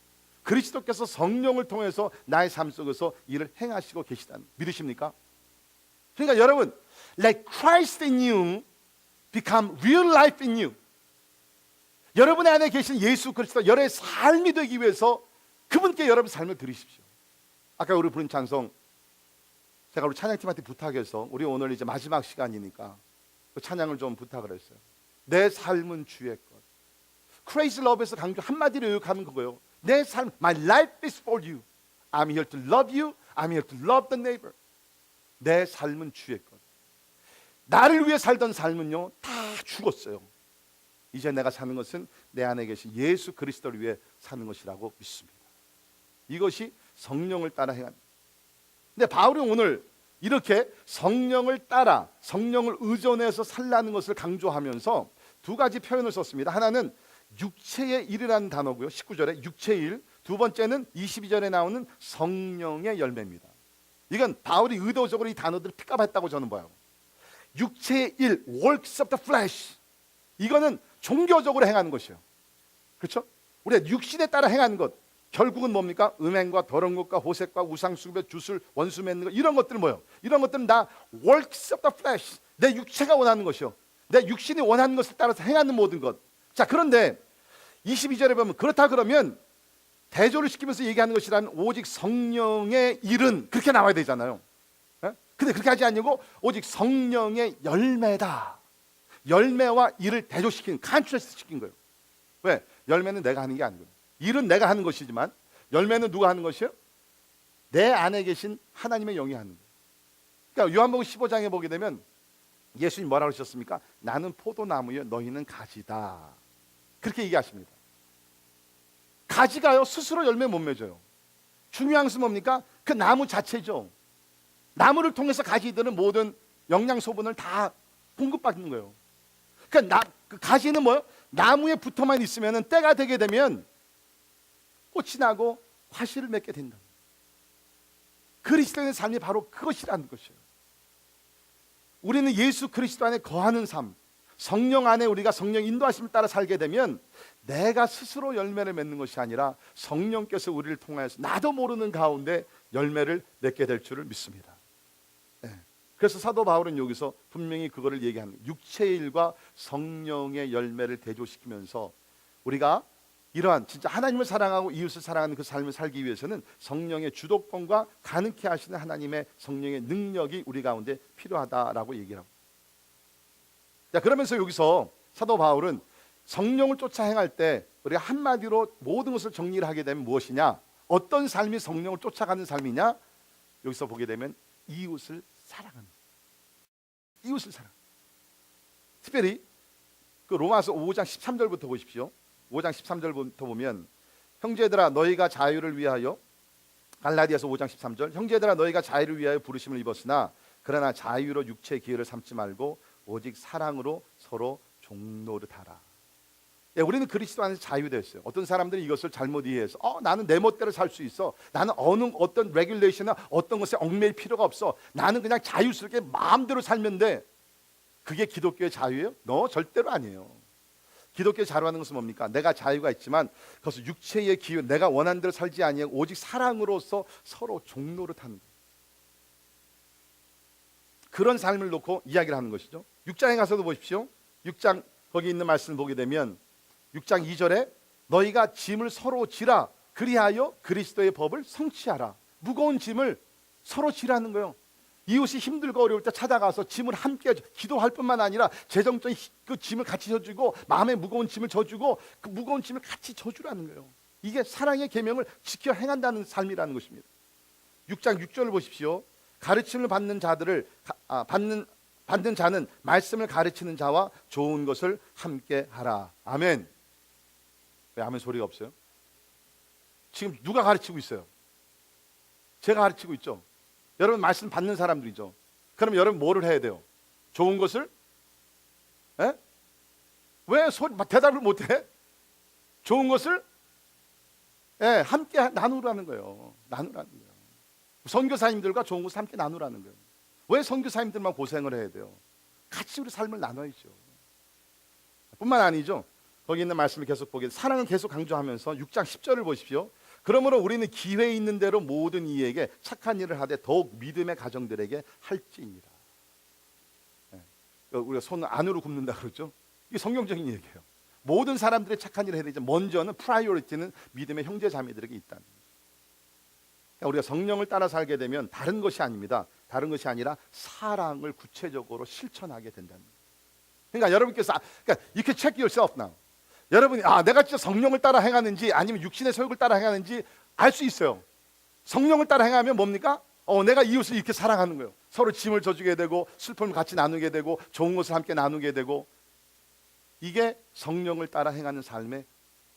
S1: 그리스도께서 성령을 통해서 나의 삶 속에서 일을 행하시고 계시다는, 믿으십니까? 그러니까 여러분, Let Christ in you become real life in you. 여러분의 안에 계신 예수 그리스도 여러분의 삶이 되기 위해서 그분께 여러분 삶을 드리십시오. 아까 우리 부른 찬송, 제가 우리 찬양팀한테 부탁해서 우리 오늘 이제 마지막 시간이니까 그 찬양을 좀 부탁을 했어요. 내 삶은 주의 것. Crazy Love에서 강조 한마디로 요약하면 그거예요. 내 삶, my life is for you. I'm here to love you. I'm here to love the neighbor. 내 삶은 주의 것. 나를 위해 살던 삶은요 다 죽었어요. 이제 내가 사는 것은 내 안에 계신 예수 그리스도를 위해 사는 것이라고 믿습니다. 이것이 성령을 따라 행하는. 근데 바울이 오늘 이렇게 성령을 따라 성령을 의존해서 살라는 것을 강조하면서 두 가지 표현을 썼습니다. 하나는 육체의 일이라는 단어고요. 19절에 육체의 일. 두 번째는 22절에 나오는 성령의 열매입니다. 이건 바울이 의도적으로 이 단어들을 픽업했다고 저는 봐요. 육체의 일, works of the flesh. 이거는 종교적으로 행하는 것이에요. 그렇죠? 우리가 육신에 따라 행하는 것. 결국은 뭡니까? 음행과 더러운 것과 호색과 우상숭배, 주술, 원수 맺는 것, 이런 것들은 뭐예요? 이런 것들은 다 works of the flesh. 내 육체가 원하는 것이요. 내 육신이 원하는 것을 따라서 행하는 모든 것. 자, 그런데 22절에 보면 그렇다 그러면 대조를 시키면서 얘기하는 것이란 오직 성령의 일은 그렇게 나와야 되잖아요. 근데 그렇게 하지 않고 오직 성령의 열매다. 열매와 일을 대조시킨, 컨트라스트 시킨 거예요. 왜? 열매는 내가 하는 게 아니고요. 일은 내가 하는 것이지만 열매는 누가 하는 것이에요? 내 안에 계신 하나님의 영이 하는 거예요. 그러니까 요한복음 15장에 보게 되면 예수님 뭐라고 하셨습니까? 나는 포도나무여 너희는 가지다. 그렇게 얘기하십니다. 가지가요 스스로 열매 못 맺어요. 중요한 것은 뭡니까? 그 나무 자체죠. 나무를 통해서 가지들은 모든 영양 소분을 다 공급받는 거예요. 그러니까 그 가지는 뭐요? 나무에 붙어만 있으면 때가 되게 되면 꽃이 나고 화실을 맺게 된다. 그리스도인의 삶이 바로 그것이라는 것이에요. 우리는 예수 그리스도 안에 거하는 삶, 성령 안에 우리가 성령 인도하심을 따라 살게 되면 내가 스스로 열매를 맺는 것이 아니라 성령께서 우리를 통하여서 나도 모르는 가운데 열매를 맺게 될 줄을 믿습니다. 네. 그래서 사도 바울은 여기서 분명히 그거를 얘기하는 거예요. 육체의 일과 성령의 열매를 대조시키면서 우리가 이러한 진짜 하나님을 사랑하고 이웃을 사랑하는 그 삶을 살기 위해서는 성령의 주도권과 가능케 하시는 하나님의 성령의 능력이 우리 가운데 필요하다라고 얘기를 합니다. 자, 그러면서 여기서 사도 바울은 성령을 쫓아 행할 때 우리가 한마디로 모든 것을 정리를 하게 되면 무엇이냐? 어떤 삶이 성령을 쫓아가는 삶이냐? 여기서 보게 되면 이웃을 사랑하는, 이웃을 사랑. 특별히 그 로마서 5장 13절부터 보십시오. 5장 13절부터 보면 형제들아 너희가 자유를 위하여, 갈라디아서 5장 13절, 형제들아 너희가 자유를 위하여 부르심을 입었으나 그러나 자유로 육체의 기회를 삼지 말고 오직 사랑으로 서로 종노릇하라. 예, 우리는 그리스도 안에서 자유되었어요. 어떤 사람들이 이것을 잘못 이해해서 나는 내 멋대로 살 수 있어. 나는 어떤 레귤레이션이나 어떤 것에 얽매일 필요가 없어. 나는 그냥 자유스럽게 마음대로 살면 돼. 그게 기독교의 자유예요? 절대로 아니에요. 기독교의 자유라는 것은 뭡니까? 내가 자유가 있지만 그것은 육체의 기회, 내가 원하는 대로 살지 아니하고 오직 사랑으로서 서로 종노릇하는 거예요. 그런 삶을 놓고 이야기를 하는 것이죠. 6장에 가서도 보십시오. 6장 거기 있는 말씀을 보게 되면 6장 2절에 너희가 짐을 서로 지라 그리하여 그리스도의 법을 성취하라. 무거운 짐을 서로 지라는 거예요. 이웃이 힘들고 어려울 때 찾아가서 짐을 함께 기도할 뿐만 아니라 재정적인 그 짐을 같이 져주고 마음의 무거운 짐을 져주고 그 무거운 짐을 같이 져주라는 거예요. 이게 사랑의 계명을 지켜 행한다는 삶이라는 것입니다. 6장 6절을 보십시오. 가르침을 받는 자들을 받는 자는 말씀을 가르치는 자와 좋은 것을 함께 하라. 아멘. 왜 아멘 소리가 없어요? 지금 누가 가르치고 있어요? 제가 가르치고 있죠. 여러분 말씀 받는 사람들이죠. 그럼 여러분 뭐를 해야 돼요? 좋은 것을? 에? 왜 대답을 못해? 좋은 것을 함께 나누라는 거예요. 나누라는 거예요. 선교사님들과 좋은 것을 함께 나누라는 거예요. 왜 선교사님들만 고생을 해야 돼요? 같이 우리 삶을 나눠야죠. 뿐만 아니죠. 거기 있는 말씀을 계속 보게 사랑을 계속 강조하면서 6장 10절을 보십시오. 그러므로 우리는 기회 있는 대로 모든 이에게 착한 일을 하되 더욱 믿음의 가정들에게 할지니라. 우리가 손 안으로 굽는다 그러죠. 이게 성경적인 얘기예요. 모든 사람들이 착한 일을 해야 되죠. 먼저는 프라이어리티는 믿음의 형제 자매들에게 있다는 거예요. 그러니까 우리가 성령을 따라 살게 되면 다른 것이 아닙니다. 다른 것이 아니라 사랑을 구체적으로 실천하게 된다는 거예요. 그러니까 여러분께서 그러니까 you can check yourself now. 여러분이 내가 진짜 성령을 따라 행하는지 아니면 육신의 소욕을 따라 행하는지 알 수 있어요. 성령을 따라 행하면 뭡니까? 내가 이웃을 이렇게 사랑하는 거예요. 서로 짐을 져주게 되고 슬픔을 같이 나누게 되고 좋은 것을 함께 나누게 되고 이게 성령을 따라 행하는 삶의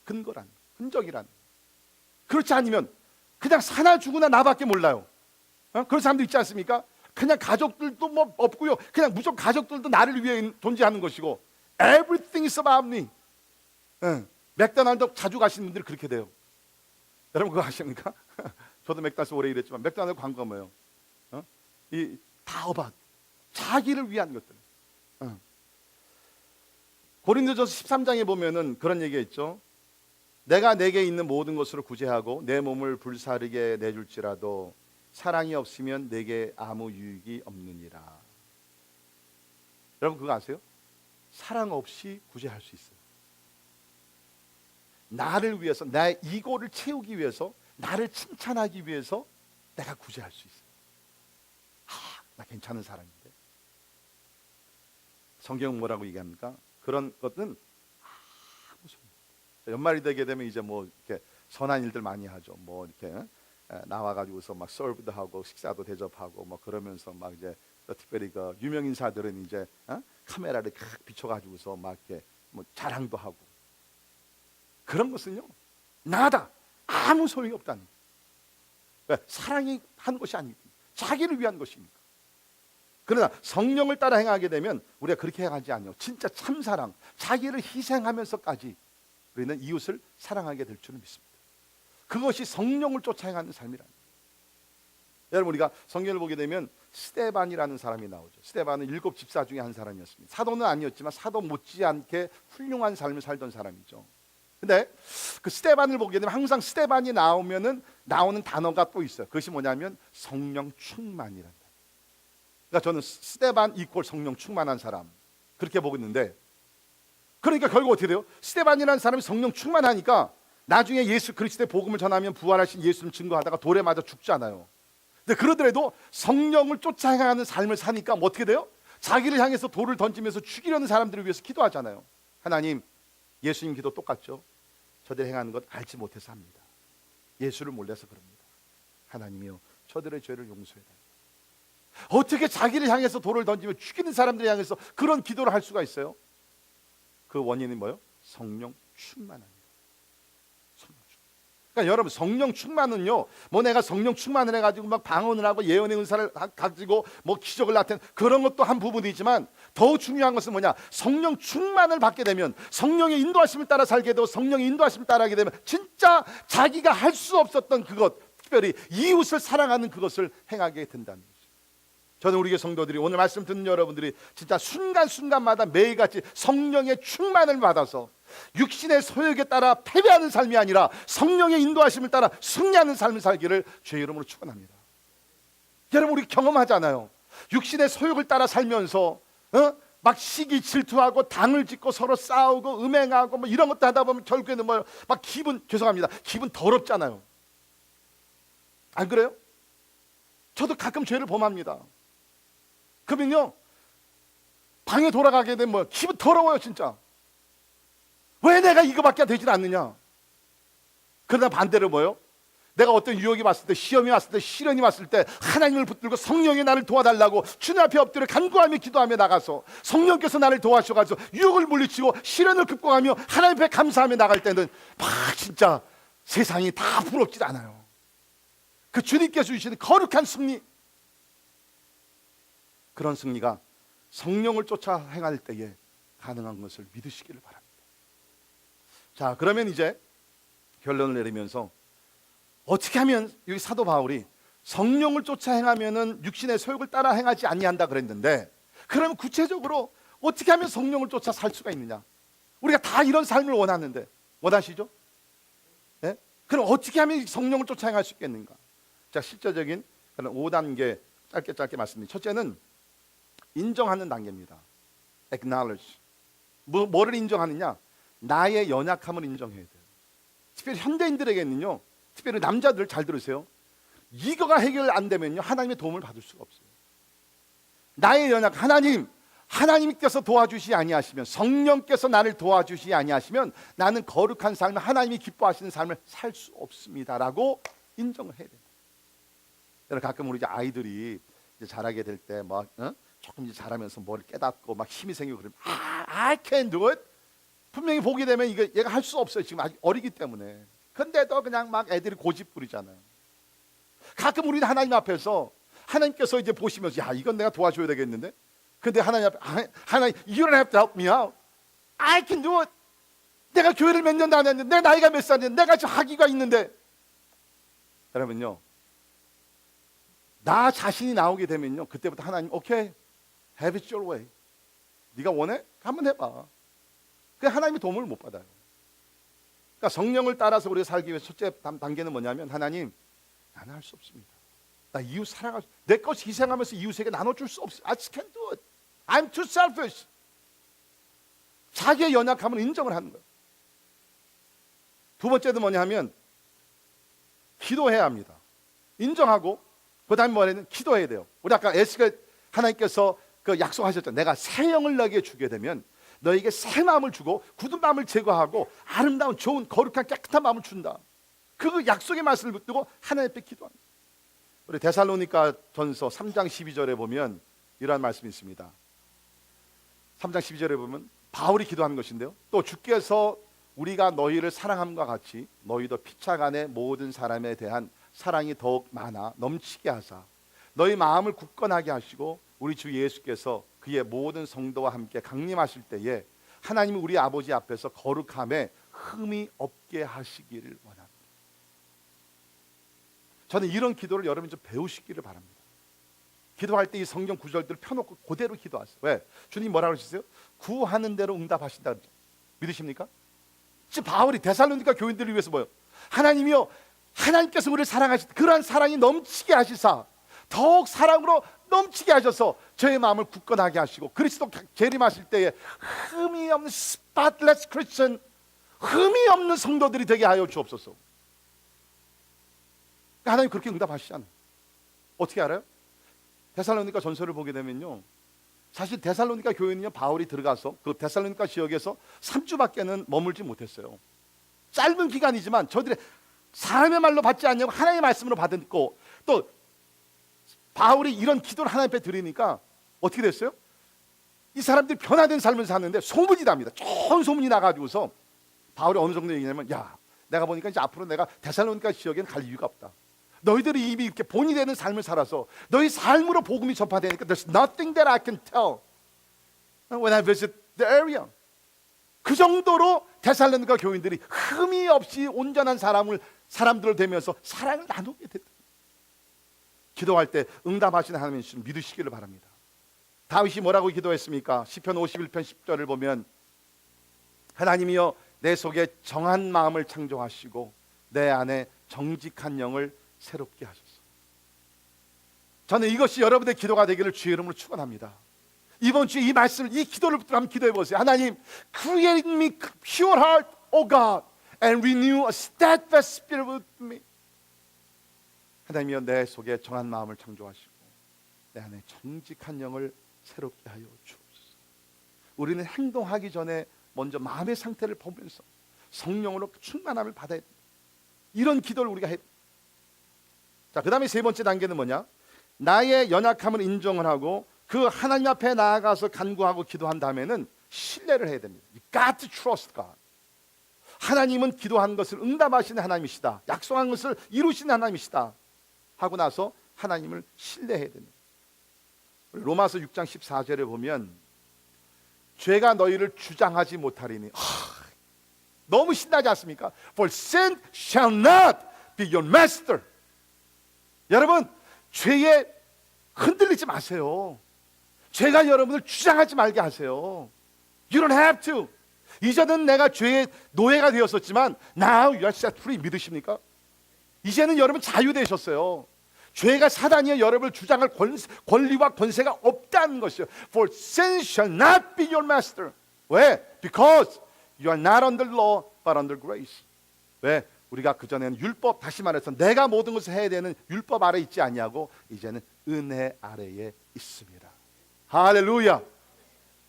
S1: 근거라는 거예요. 흔적이라는 거예요. 그렇지 않으면 그냥 사나 죽으나 나밖에 몰라요. 그런 사람도 있지 않습니까? 그냥 가족들도 뭐 없고요. 그냥 무조건 가족들도 나를 위해 존재하는 것이고 Everything is about me. 맥도날드 자주 가시는 분들이 그렇게 돼요. 여러분 그거 아십니까? 저도 맥도날드 오래 일했지만 맥도날드 광고가 뭐예요? 다 about 자기를 위한 것들. 고린도전서 13장에 보면은 그런 얘기가 있죠. 내가 내게 있는 모든 것으로 구제하고 내 몸을 불사르게 내줄지라도 사랑이 없으면 내게 아무 유익이 없느니라. 여러분 그거 아세요? 사랑 없이 구제할 수 있어요. 나를 위해서 나의 이고를 채우기 위해서 나를 칭찬하기 위해서 내가 구제할 수 있어요. 나 괜찮은 사람인데. 성경은 뭐라고 얘기합니까? 그런 것은 아무 소용. 연말이 되게 되면 이제 뭐 이렇게 선한 일들 많이 하죠. 뭐 이렇게 나와가지고서 막 서브도 하고 식사도 대접하고 뭐 그러면서 막 이제 특별히 그 유명 인사들은 이제 카메라를 비춰가지고서 막 이렇게 뭐 자랑도 하고 그런 것은요 나다 아무 소용이 없다는 거예요. 왜? 사랑이 한 것이 아니고 자기를 위한 것이니까. 그러나 성령을 따라 행하게 되면 우리가 그렇게 행하지 않아요. 진짜 참사랑 자기를 희생하면서까지 우리는 이웃을 사랑하게 될 줄을 믿습니다. 그것이 성령을 쫓아 행하는 삶이라는 거예요. 여러분 우리가 성경을 보게 되면 스데반이라는 사람이 나오죠. 스데반은 7 집사 중에 한 사람이었습니다. 사도는 아니었지만 사도 못지않게 훌륭한 삶을 살던 사람이죠. 근데 그 스데반을 보게 되면 항상 스데반이 나오면은 나오는 단어가 또 있어요. 그것이 뭐냐면 성령 충만이란다. 그러니까 저는 스데반 이퀄 성령 충만한 사람 그렇게 보고 있는데, 그러니까 결국 어떻게 돼요? 스데반이라는 사람이 성령 충만하니까 나중에 예수 그리스도의 복음을 전하면 부활하신 예수를 증거하다가 돌에 맞아 죽잖아요. 근데 그러더라도 성령을 쫓아가는 삶을 사니까 뭐 어떻게 돼요? 자기를 향해서 돌을 던지면서 죽이려는 사람들을 위해서 기도하잖아요. 하나님, 예수님 기도 똑같죠? 저들이 행하는 것 알지 못해서 합니다. 예수를 몰라서 그럽니다. 하나님이요, 저들의 죄를 용서해달라. 어떻게 자기를 향해서 돌을 던지며 죽이는 사람들을 향해서 그런 기도를 할 수가 있어요? 그 원인이 뭐예요? 성령 충만합니다. 성령 충만. 그러니까 여러분, 성령 충만은요, 뭐 내가 성령 충만을 해가지고 막 방언을 하고 예언의 은사를 가지고 뭐 기적을 나타내는 그런 것도 한 부분이지만, 더 중요한 것은 뭐냐? 성령 충만을 받게 되면, 성령의 인도하심을 따라 살게 되고 성령의 인도하심을 따라하게 되면 진짜 자기가 할 수 없었던 그것, 특별히 이웃을 사랑하는 그것을 행하게 된다는 거죠. 저는 우리 교회 성도들이, 오늘 말씀 듣는 여러분들이 진짜 순간순간마다 매일같이 성령의 충만을 받아서 육신의 소욕에 따라 패배하는 삶이 아니라 성령의 인도하심을 따라 승리하는 삶을 살기를 주의 이름으로 축원합니다. 여러분, 우리 경험하잖아요. 육신의 소욕을 따라 살면서 막 시기 질투하고 당을 짓고 서로 싸우고 음행하고 뭐 이런 것도 하다 보면 결국에는 뭐 막 기분 더럽잖아요. 안 그래요? 저도 가끔 죄를 범합니다. 그러면요, 방에 돌아가게 되면 뭐 기분 더러워요. 진짜 왜 내가 이거밖에 되질 않느냐. 그러나 반대로 뭐요? 내가 어떤 유혹이 왔을 때, 시험이 왔을 때, 시련이 왔을 때 하나님을 붙들고 성령이 나를 도와달라고 주님 앞에 엎드려 간구하며 기도하며 나가서 성령께서 나를 도와주셔가지고 유혹을 물리치고 시련을 극복하며 하나님 앞에 감사하며 나갈 때는 막 진짜 세상이 다 부럽지 않아요. 그 주님께서 주시는 거룩한 승리, 그런 승리가 성령을 쫓아 행할 때에 가능한 것을 믿으시기를 바랍니다. 자, 그러면 이제 결론을 내리면서 어떻게 하면, 여기 사도 바울이 성령을 쫓아 행하면은 육신의 소욕을 따라 행하지 아니한다 그랬는데, 그러면 구체적으로 어떻게 하면 성령을 쫓아 살 수가 있느냐? 우리가 다 이런 삶을 원하는데, 원하시죠? 네? 그럼 어떻게 하면 성령을 쫓아 행할 수 있겠는가? 자, 실제적인 그런 5단계 짧게 말씀드립니다. 첫째는 인정하는 단계입니다. acknowledge. 뭐를 인정하느냐? 나의 연약함을 인정해야 돼요. 특별히 현대인들에게는요, 특별히 남자들 잘 들으세요. 이거가 해결 안 되면요, 하나님의 도움을 받을 수가 없어요. 나의 연약, 하나님께서 도와주시 아니하시면, 성령께서 나를 도와주시 아니하시면 나는 거룩한 삶을, 하나님이 기뻐하시는 삶을 살 수 없습니다라고 인정을 해야 돼요. 여러분, 가끔 우리 아이들이 이제 자라게 될 때 막 조금 이제 자라면서 뭘 깨닫고 막 힘이 생기고 그러면 I can do it. 분명히 보게 되면 이거 얘가 할 수 없어요. 지금 아직 어리기 때문에. 근데도 그냥 막 애들이 고집 부리잖아요. 가끔 우리는 하나님 앞에서, 하나님께서 이제 보시면서 야, 이건 내가 도와줘야 되겠는데. 근데 하나님 앞에, 하나님, you don't have to help me out. I can do it. 내가 교회를 몇 년 다녔는데, 내 나이가 몇 살인데, 내가 지금 학위가 있는데. 여러분요, 나 자신이 나오게 되면요, 그때부터 하나님, 오케이, have it your way. 네가 원해? 한번 해봐. 그 하나님의 도움을 못 받아요. 그러니까 성령을 따라서 우리가 살기 위해 첫째 단계는 뭐냐면, 하나님, 나는 할 수 없습니다. 나 이웃 사랑할 수, 내 것 희생하면서 이웃에게 나눠줄 수 없어. I just can't do it. I'm too selfish. 자기의 연약함을 인정을 하는 거예요. 두 번째는 뭐냐면 기도해야 합니다. 인정하고 그 다음에 뭐냐면 기도해야 돼요. 우리 아까 에스가 하나님께서 그 약속하셨잖아요. 내가 새 영을 너에게 주게 되면 너에게 새 마음을 주고 굳은 마음을 제거하고 아름다운 좋은 거룩한 깨끗한 마음을 준다. 그 약속의 말씀을 붙들고 하나님 앞에 기도합니다. 우리 데살로니가 전서 3장 12절에 보면 이러한 말씀이 있습니다. 3장 12절에 보면 바울이 기도하는 것인데요, 또 주께서 우리가 너희를 사랑함과 같이 너희도 피차간의 모든 사람에 대한 사랑이 더욱 많아 넘치게 하사 너희 마음을 굳건하게 하시고 우리 주 예수께서 그의 모든 성도와 함께 강림하실 때에 하나님이 우리 아버지 앞에서 거룩함에 흠이 없게 하시기를 원합니다. 저는 이런 기도를 여러분이 좀 배우시기를 바랍니다. 기도할 때 이 성경 구절들을 펴놓고 그대로 기도하세요. 왜? 주님 뭐라고 하셨어요? 구하는 대로 응답하신다. 믿으십니까? 지금 바울이 데살로니가 교인들을 위해서 뭐요? 하나님이요, 하나님께서 우리를 사랑하실 때 그러한 사랑이 넘치게 하시사 더욱 사랑으로 넘치게 하셔서 저의 마음을 굳건하게 하시고 그리스도 재림하실 때에 흠이 없는 spotless Christian, 흠이 없는 성도들이 되게 하여 주옵소서. 하나님 그렇게 응답하시잖아요. 어떻게 알아요? 데살로니가 전서를 보게 되면요, 사실 데살로니가 교회는요, 바울이 들어가서 그 데살로니가 지역에서 3주밖에는 머물지 못했어요. 짧은 기간이지만 저들의 사람의 말로 받지 않냐고 하나님의 말씀으로 받았고, 또 바울이 이런 기도를 하나님 앞에 드리니까 어떻게 됐어요? 이 사람들이 변화된 삶을 사는데 소문이 납니다. 좋은 소문이 나가지고서 바울이 어느 정도 얘기냐면, 야, 내가 보니까 이제 앞으로 내가 데살로니가 지역에는 갈 이유가 없다. 너희들이 이미 이렇게 본이 되는 삶을 살아서 너희 삶으로 복음이 전파되니까 there's nothing that I can tell when I visit the area. 그 정도로 데살로니가 교인들이 흠이 없이 온전한 사람들을 되면서 사랑을 나누게 됐다. 기도할 때 응답하시는 하나님을 믿으시기를 바랍니다. 다윗이 뭐라고 기도했습니까? 시편 51편 10절을 보면, 하나님이여 내 속에 정한 마음을 창조하시고 내 안에 정직한 영을 새롭게 하소서. 저는 이것이 여러분의 기도가 되기를 주의 이름으로 축원합니다. 이번 주에 이 말씀을, 이 기도를 붙들어 한번 기도해 보세요. 하나님, create me pure heart, O God, and renew a steadfast spirit within me. 하나님이여 내 속에 정한 마음을 창조하시고 내 안에 정직한 영을 새롭게 하여 주옵소서. 우리는 행동하기 전에 먼저 마음의 상태를 보면서 성령으로 충만함을 받아야 됩니다. 이런 기도를 우리가 해야 됩니다. 자, 그 다음에 세 번째 단계는 뭐냐? 나의 연약함을 인정을 하고 그 하나님 앞에 나아가서 간구하고 기도한 다음에는 신뢰를 해야 됩니다. You got to trust God. 하나님은 기도한 것을 응답하시는 하나님이시다. 약속한 것을 이루시는 하나님이시다. 하고 나서 하나님을 신뢰해야 됩니다. 로마서 6장 14절에 보면, 죄가 너희를 주장하지 못하리니, 너무 신나지 않습니까? For sin shall not be your master. 여러분, 죄에 흔들리지 마세요. 죄가 여러분을 주장하지 말게 하세요. You don't have to. 이제는 내가 죄의 노예가 되었었지만 now you are set free. 믿으십니까? 이제는 여러분 자유되셨어요. 죄가 사단이 여러분을 주장할 권리와 권세가 없다는 것이요. For sin shall not be your master. 왜? Because you are not under law but under grace. 왜? 우리가 그전에는 율법, 다시 말해서 내가 모든 것을 해야 되는 율법 아래 있지 않냐고, 이제는 은혜 아래에 있습니다. 할렐루야.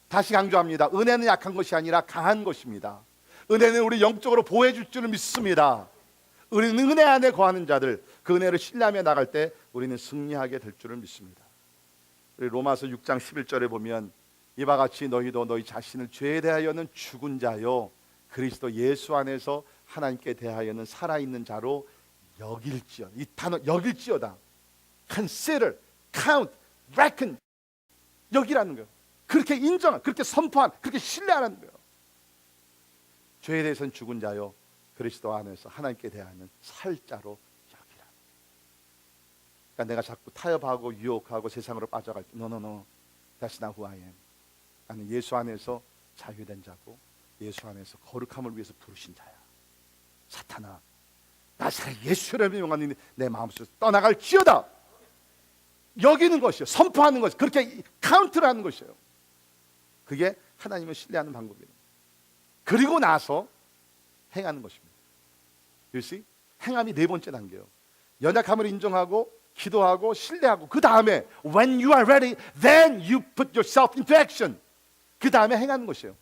S1: 다시 강조합니다. 은혜는 약한 것이 아니라 강한 것입니다. 은혜는 우리 영적으로 보호해 줄 줄을 믿습니다. 우리는 은혜 안에 거하는 자들, 그 은혜를 신뢰하며 나갈 때 우리는 승리하게 될 줄을 믿습니다. 우리 로마서 6장 11절에 보면, 이와 같이 너희도 너희 자신을 죄에 대하여는 죽은 자요 그리스도 예수 안에서 하나님께 대하여는 살아있는 자로 여길지어다. 이 단어 여길지어다. Consider, count, reckon. 여기라는 거예요. 그렇게 인정한, 그렇게 선포한, 그렇게 신뢰하는 거예요. 죄에 대해서는 죽은 자요 그리스도 안에서 하나님께 대하여는 살 자로 여기라. 그러니까 내가 자꾸 타협하고 유혹하고 세상으로 빠져갈 때 No. That's not who I am. 나는 예수 안에서 자유된 자고 예수 안에서 거룩함을 위해서 부르신 자야. 사탄아, 나사렛 예수를 명하니 내 마음속에서 떠나갈지어다. 여기는 것이요, 선포하는 것, 그렇게 카운트를 하는 것이에요. 그게 하나님을 신뢰하는 방법이에요. 그리고 나서 행하는 것입니다. You see? 행함이 네 번째 단계예요. 연약함을 인정하고 기도하고 신뢰하고, 그 다음에 when you are ready, then you put yourself into action. 그 다음에 행하는 것이에요.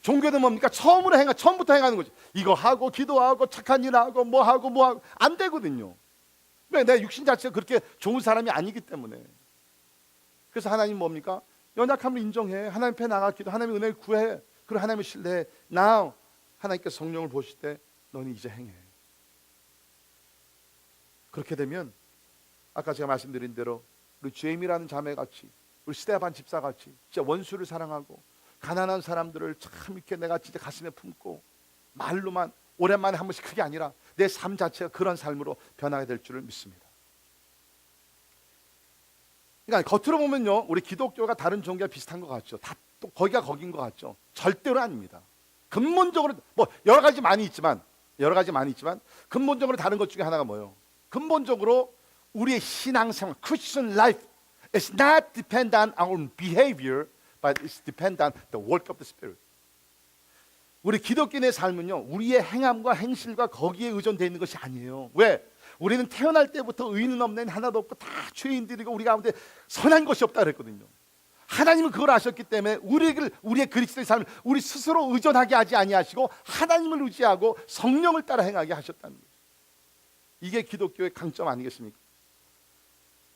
S1: 종교는 뭡니까? 처음부터 행하는 거죠. 이거 하고 기도하고 착한 일 하고 뭐 하고 안 되거든요. 왜? 내 육신 자체가 그렇게 좋은 사람이 아니기 때문에. 그래서 하나님 뭡니까? 연약함을 인정해. 하나님 앞에 나가 기도, 하나님의 은혜를 구해. 그리고 하나님을 신뢰해. Now 하나님께서 성령을 보실 때 너는 이제 행해. 그렇게 되면 아까 제가 말씀드린 대로 우리 제임이라는 자매같이, 우리 스테반 집사같이 진짜 원수를 사랑하고 가난한 사람들을 참 이렇게 내가 진짜 가슴에 품고 말로만 오랜만에 한 번씩, 그게 아니라 내 삶 자체가 그런 삶으로 변하게 될 줄을 믿습니다. 그러니까 겉으로 보면요, 우리 기독교가 다른 종교와 비슷한 것 같죠. 다 또 거기가 거긴 것 같죠. 절대로 아닙니다. 근본적으로 뭐 여러 가지 많이 있지만 근본적으로 다른 것 중에 하나가 뭐예요? 근본적으로 우리의 신앙생활, Christian life It's not dependent on our behavior, but it's dependent on the work of the Spirit. 우리 기독교인의 삶은요, 우리의 행함과 행실과 거기에 의존되어 있는 것이 아니에요. 왜? 우리는 태어날 때부터 의인은 없는 하나도 없고 다 죄인들이고 우리 가운데 선한 것이 없다 그랬거든요. 하나님은 그걸 아셨기 때문에 우리의 그리스도의 삶을 우리 스스로 의존하게 하지 아니하시고 하나님을 의지하고 성령을 따라 행하게 하셨다는 거예요. 이게 기독교의 강점 아니겠습니까?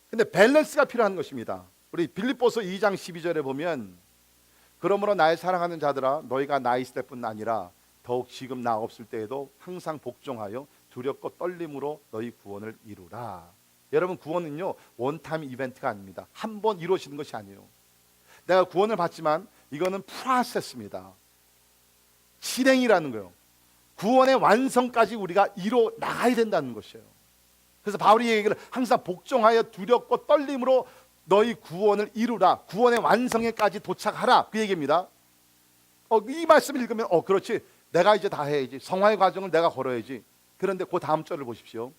S1: 근데 밸런스가 필요한 것입니다. 우리 빌립보서 2장 12절에 보면 그러므로 나의 사랑하는 자들아 너희가 나 있을 때뿐 아니라 더욱 지금 나 없을 때에도 항상 복종하여 두렵고 떨림으로 너희 구원을 이루라. 여러분, 구원은요 원타임 이벤트가 아닙니다. 한 번 이루어지는 것이 아니에요. 내가 구원을 받지만 이거는 프로세스입니다. 실행이라는 거예요. 구원의 완성까지 우리가 이뤄 나가야 된다는 것이에요. 그래서 바울이 얘기를 항상 복종하여 두렵고 떨림으로 너희 구원을 이루라. 구원의 완성에까지 도착하라. 그 얘기입니다. 이 말씀을 읽으면 그렇지. 내가 이제 다 해야지. 성화의 과정을 내가 걸어야지. 그런데 그 다음 절을 보십시오.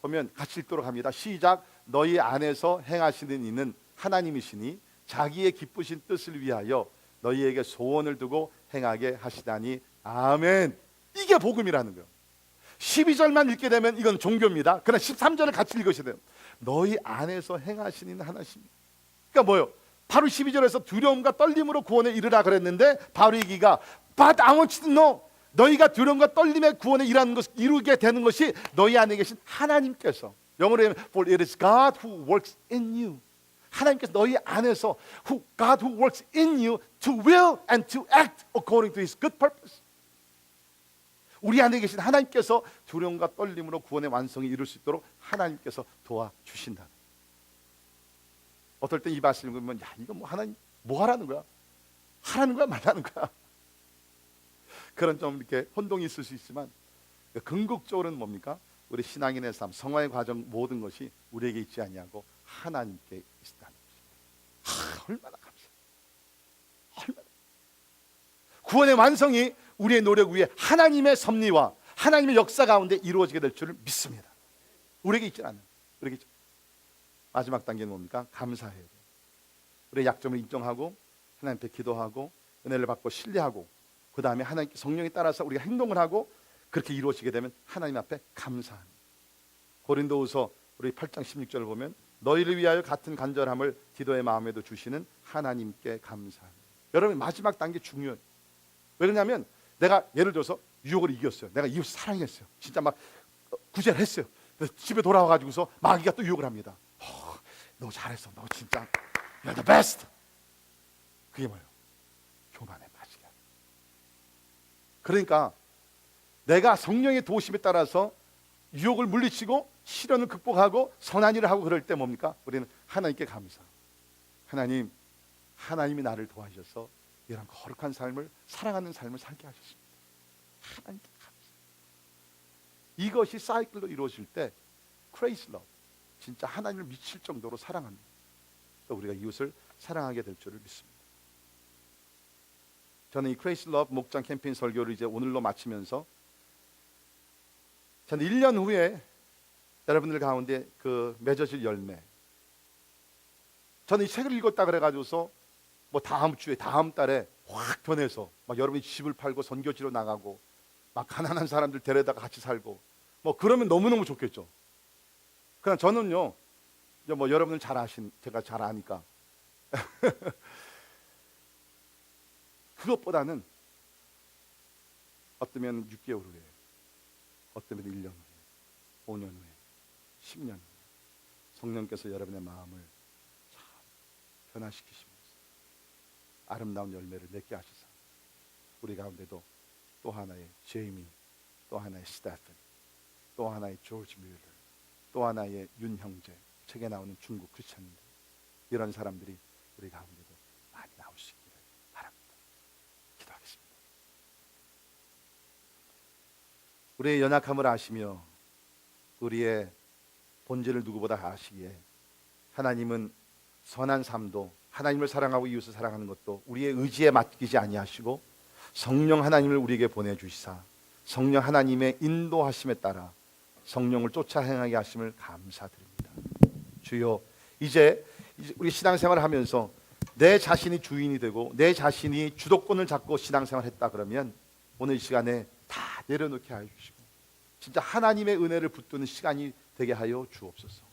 S1: 보면 같이 읽도록 합니다. 시작. 너희 안에서 행하시는 이는 하나님이시니 자기의 기쁘신 뜻을 위하여 너희에게 소원을 두고 행하게 하시다니. 아멘. 이게 복음이라는 거예요. 12절만 읽게 되면 이건 종교입니다. 그러나 13절을 같이 읽으셔야 돼요. 너희 안에서 행하시는 하나님. 그러니까 뭐예요? 바로 12절에서 두려움과 떨림으로 구원에 이르라 그랬는데 바로 얘기가 But I want you to know, 너희가 두려움과 떨림의 구원에 이루게 되는 것이 너희 안에 계신 하나님께서, 영어로 하면 For it is God who works in you. 하나님께서 너희 안에서 God who works in you to will and to act according to His good purpose. 우리 안에 계신 하나님께서 두려움과 떨림으로 구원의 완성이 이룰 수 있도록 하나님께서 도와주신다. 어떨 때 이 말씀을 보면 이거 뭐 하나님 뭐 하라는 거야? 하라는 거야 말라는 거야? 그런 좀 이렇게 혼동이 있을 수 있지만 궁극적으로는 뭡니까? 우리 신앙인의 삶, 성화의 과정 모든 것이 우리에게 있지 아니하고 하나님께 있다는 것입니다. 얼마나 감사해요. 얼마나. 구원의 완성이 우리의 노력 위에 하나님의 섭리와 하나님의 역사 가운데 이루어지게 될 줄을 믿습니다. 우리에게 있지 않아요. 우리에게 있지. 마지막 단계는 뭡니까? 감사해야 돼요. 우리의 약점을 인정하고 하나님 앞에 기도하고 은혜를 받고 신뢰하고 그 다음에 하나님께 성령에 따라서 우리가 행동을 하고 그렇게 이루어지게 되면 하나님 앞에 감사합니다. 고린도후서 우리 8장 16절을 보면 너희를 위하여 같은 간절함을 기도의 마음에도 주시는 하나님께 감사합니다. 여러분, 마지막 단계 중요해요. 왜 그러냐면 내가 예를 들어서 유혹을 이겼어요. 내가 이웃을 사랑했어요. 진짜 막 구제를 했어요. 집에 돌아와가지고서 마귀가 또 유혹을 합니다. 너 잘했어. 너 진짜 You're the best. 그게 뭐예요? 교만에 빠지게. 그러니까 내가 성령의 도우심에 따라서 유혹을 물리치고 시련을 극복하고 선한 일을 하고 그럴 때 뭡니까? 우리는 하나님께 감사. 하나님이 나를 도와주셔서 이런 거룩한 삶을, 사랑하는 삶을 살게 하셨습니다. 하나님께 감사. 이것이 사이클로 이루어질 때 Crazy Love, 진짜 하나님을 미칠 정도로 사랑합니다. 또 우리가 이웃을 사랑하게 될 줄을 믿습니다. 저는 이 Crazy Love 목장 캠페인 설교를 이제 오늘로 마치면서 저는 1년 후에 여러분들 가운데 그 맺어질 열매, 저는 이 책을 읽었다 그래가지고서 뭐 다음 주에 다음 달에 확 변해서 막 여러분이 집을 팔고 선교지로 나가고 막 가난한 사람들 데려다가 같이 살고 뭐 그러면 너무너무 좋겠죠. 그러나 저는요, 뭐 여러분은 제가 잘 아니까 그것보다는 어쩌면 6개월 후에, 어쩌면 1년 후에, 5년 후에, 10년 후에 성령께서 여러분의 마음을 참 변화시키시면서 아름다운 열매를 맺게 하시사 우리 가운데도 또 하나의 제이미, 또 하나의 스테픈, 또 하나의 조지 뮬러, 또 하나의 윤 형제, 책에 나오는 중국 크리스천들, 이런 사람들이 우리 가운데도 많이 나올 수 있기를 바랍니다. 기도하겠습니다. 우리의 연약함을 아시며 우리의 본질을 누구보다 아시기에 하나님은 선한 삶도, 하나님을 사랑하고 이웃을 사랑하는 것도 우리의 의지에 맡기지 아니하시고 성령 하나님을 우리에게 보내주시사 성령 하나님의 인도하심에 따라 성령을 쫓아 행하게 하심을 감사드립니다. 주여, 이제 우리 신앙생활을 하면서 내 자신이 주인이 되고 내 자신이 주도권을 잡고 신앙생활을 했다 그러면 오늘 이 시간에 다 내려놓게 하여 주시고 진짜 하나님의 은혜를 붙드는 시간이 되게 하여 주옵소서.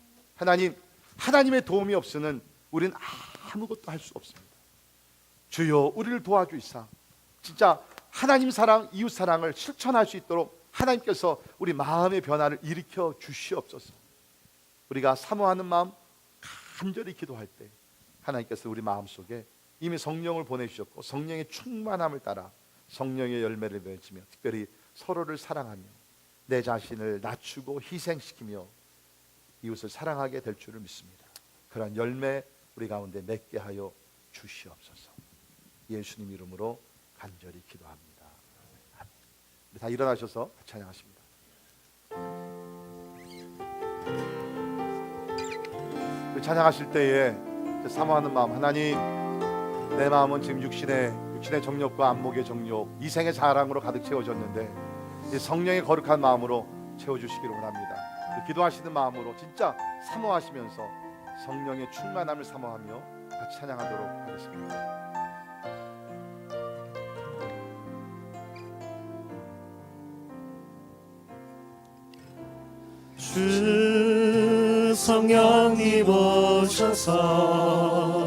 S1: 하나님의 도움이 없이는 우리는 아무것도 할 수 없습니다. 주여 우리를 도와주시사 진짜 하나님 사랑, 이웃 사랑을 실천할 수 있도록 하나님께서 우리 마음의 변화를 일으켜 주시옵소서. 우리가 사모하는 마음 간절히 기도할 때 하나님께서 우리 마음속에 이미 성령을 보내주셨고 성령의 충만함을 따라 성령의 열매를 맺으며 특별히 서로를 사랑하며 내 자신을 낮추고 희생시키며 이웃을 사랑하게 될 줄을 믿습니다. 그러한 열매 우리 가운데 맺게 하여 주시옵소서. 예수님 이름으로 간절히 기도합니다. 우리 다 일어나셔서 찬양하십니다. 우리 찬양하실 때에 사모하는 마음, 하나님 내 마음은 지금 육신의 정욕과 안목의 정욕, 이생의 자랑으로 가득 채워졌는데 성령의 거룩한 마음으로 채워주시기를 원합니다. 기도하시는 마음으로 진짜 사모하시면서 성령의 충만함을 사모하며 같이 찬양하도록 하겠습니다.
S2: 주 성령님 오셔서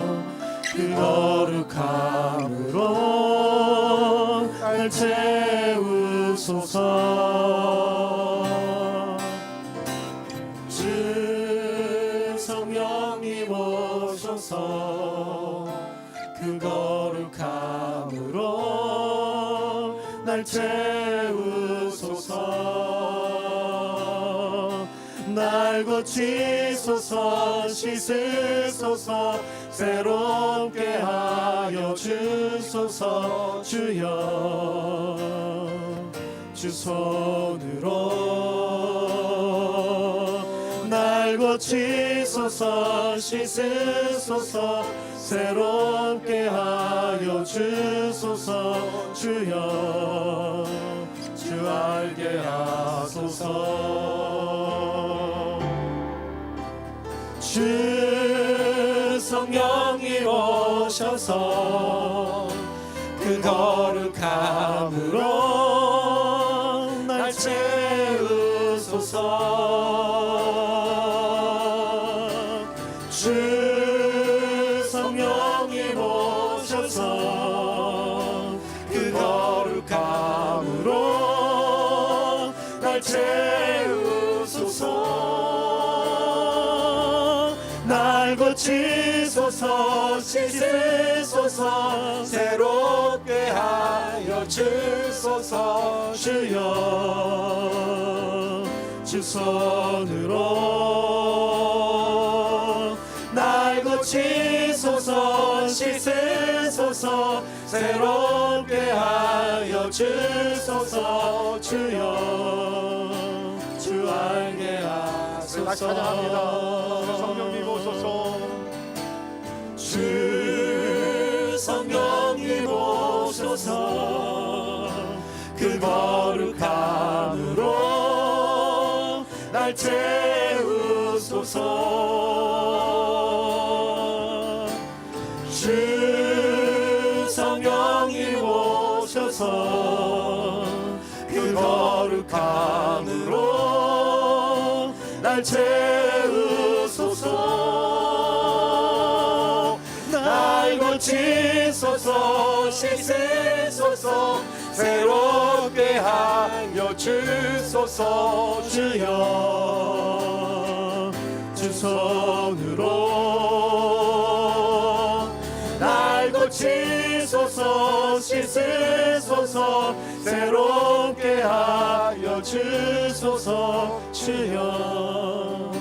S2: 그 거룩함으로 날 채우소서. 주 성령님 오셔서 그 거룩함으로 날 채우소서. 날 고치소서, 씻으소서, 새롭게 하여 주소서. 주여 주 손으로 날 고치소서, 씻으소서, 새롭게 하여 주소서. 주여 주 알게 하소서. 주 성령이 오셔서 그 거룩함으로 날 채우소서. 주 성령이 오셔서 그 거룩함으로 날 채우소서. 날 고치소서, 씻으소서, 새롭게 하여 주소서. 주여 주 손으로 날 고치소서, 씻으소서, 새롭게 하여 주소서. 주여 주 알게 하소서.
S1: 찬양합니다. 성령님 오소서.
S2: 주 성령님 오소서 그 거룩함으로 날 채우소서. 주 성령님 오셔서 그 거룩함으로 날 채우소서. 날 고치소서, 씻으소서, 새롭게 하여 주소서. 주여 주 손으로 날 고치소서, 씻으소서, 새롭게 하여 주소서. 주여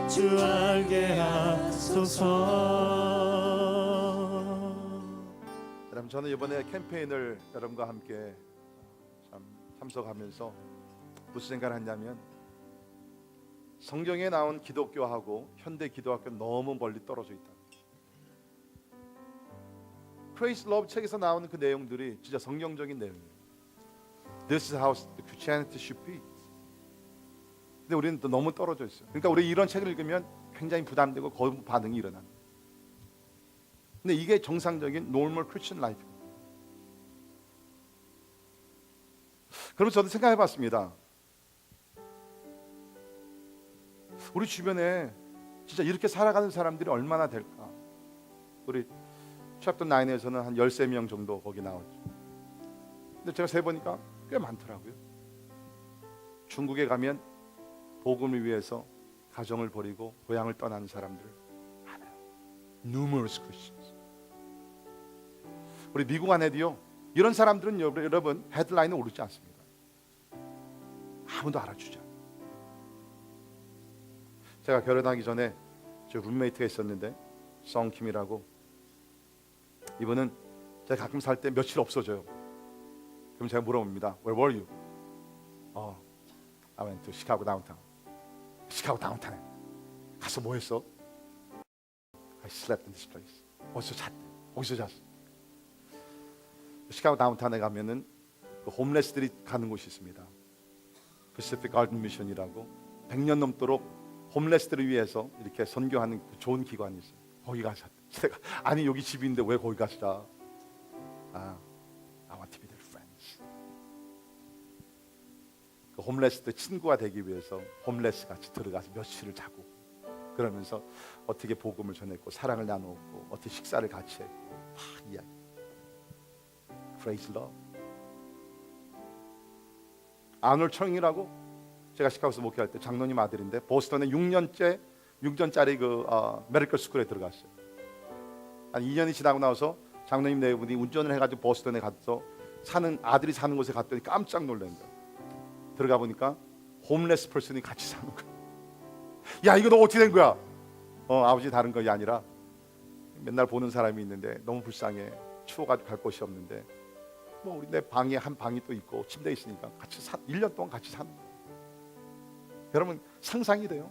S2: 주 알게 하소서.
S1: 여러분, 저는 이번에 캠페인을 여러분과 함께 참석하면서 무슨 생각을 했냐면 성경에 나온 기독교하고 현대 기독교는 너무 멀리 떨어져 있다. Praise Love 책에서 나오는 그 내용들이 진짜 성경적인 내용이에요. This is how Christianity should be. 근데 우리는 또 너무 떨어져 있어요. 그러니까 우리 이런 책을 읽으면 굉장히 부담되고 거부 반응이 일어납니다. 근데 이게 정상적인 normal Christian life. 그럼 저도 생각해봤습니다. 우리 주변에 진짜 이렇게 살아가는 사람들이 얼마나 될까? 우리 챕터 9에서는 한 13명 정도 거기 나오죠. 근데 제가 세보니까 꽤 많더라고요. 중국에 가면 복음을 위해서 가정을 버리고 고향을 떠나는 사람들 많아요. Numerous Christians. 우리 미국 안에도요. 이런 사람들은 여러분 헤드라인에 오르지 않습니다. 아무도 알아주지 않아요. 제가 결혼하기 전에 제 룸메이트가 있었는데 성킴이라고, 이분은 제가 가끔 살 때 며칠 없어져요. 그럼 제가 물어봅니다. Where were you? I went to Chicago downtown. 시카고 다운타운에 가서 뭐 했어? I slept in this place. 어디서 잤대? 어디서 잤어? 시카고 다운타운에 가면은 그 홈레스들이 가는 곳이 있습니다. Pacific Garden Mission이라고 100년 넘도록 홈레스들을 위해서 이렇게 선교하는 그 좋은 기관이 있어요. 거기 가서 제가 아니 여기 집인데 왜 거기 가서 자? I want to be their friends. 그 홈레스들 친구가 되기 위해서 홈레스 같이 들어가서 며칠을 자고 그러면서 어떻게 복음을 전했고 사랑을 나누었고 어떻게 식사를 같이 했고 다 이야기. Praise love. 아놀 청이라고 제가 시카고에서 목회할 때 장로님 아들인데 보스턴에 6년짜리 그 메디컬 스쿨에 들어갔어요. 한 2년이 지나고 나서 장로님 네 분이 운전을 해가지고 보스턴에 가서 아들이 사는 곳에 갔더니 깜짝 놀란 거예요. 들어가 보니까 홈레스 퍼슨이 같이 사는 거야. 야 이거 너 어떻게 된 거야? 아버지 다른 것이 아니라 맨날 보는 사람이 있는데 너무 불쌍해. 추워가지고 갈 곳이 없는데 뭐 우리 내 방에 한 방이 또 있고 침대 있으니까 같이 1년 동안 같이 사는 거야. 여러분 상상이 돼요?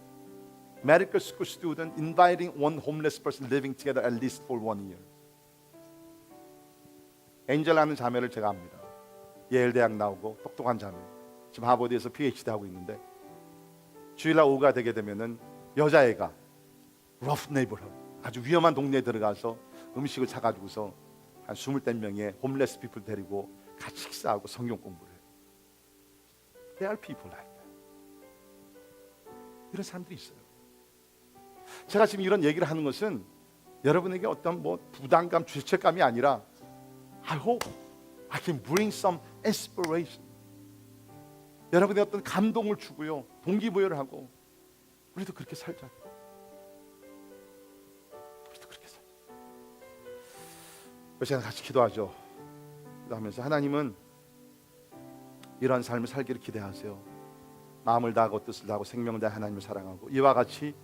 S1: Medical school student inviting one homeless person living together at least for 1 year. 엔젤라는 자매를 제가 압니다. 예일 대학 나오고 똑똑한 자매. 지금 하버드에서 PhD 하고 있는데 주일날 오후가 되게 되면은 여자애가 rough neighborhood 아주 위험한 동네에 들어가서 음식을 사가지고서 한 20명의 홈레스 피플 데리고 같이 식사하고 성경 공부를 해요. There are people like that. 이런 사람들이 있어요. 제가 지금 이런 얘기를 하는 것은 여러분에게 어떤 뭐 부담감, 죄책감이 아니라 I hope I can bring some inspiration. 여러분의 어떤 감동을 주고요, 동기부여를 하고 우리도 그렇게 살자. 우리도 그렇게 살자. 그 시간 같이 기도하죠. 기도하면서 하나님은 이런 삶을 살기를 기대하세요. 마음을 다하고 뜻을 다하고 생명을 다해 하나님을 사랑하고 이와 같이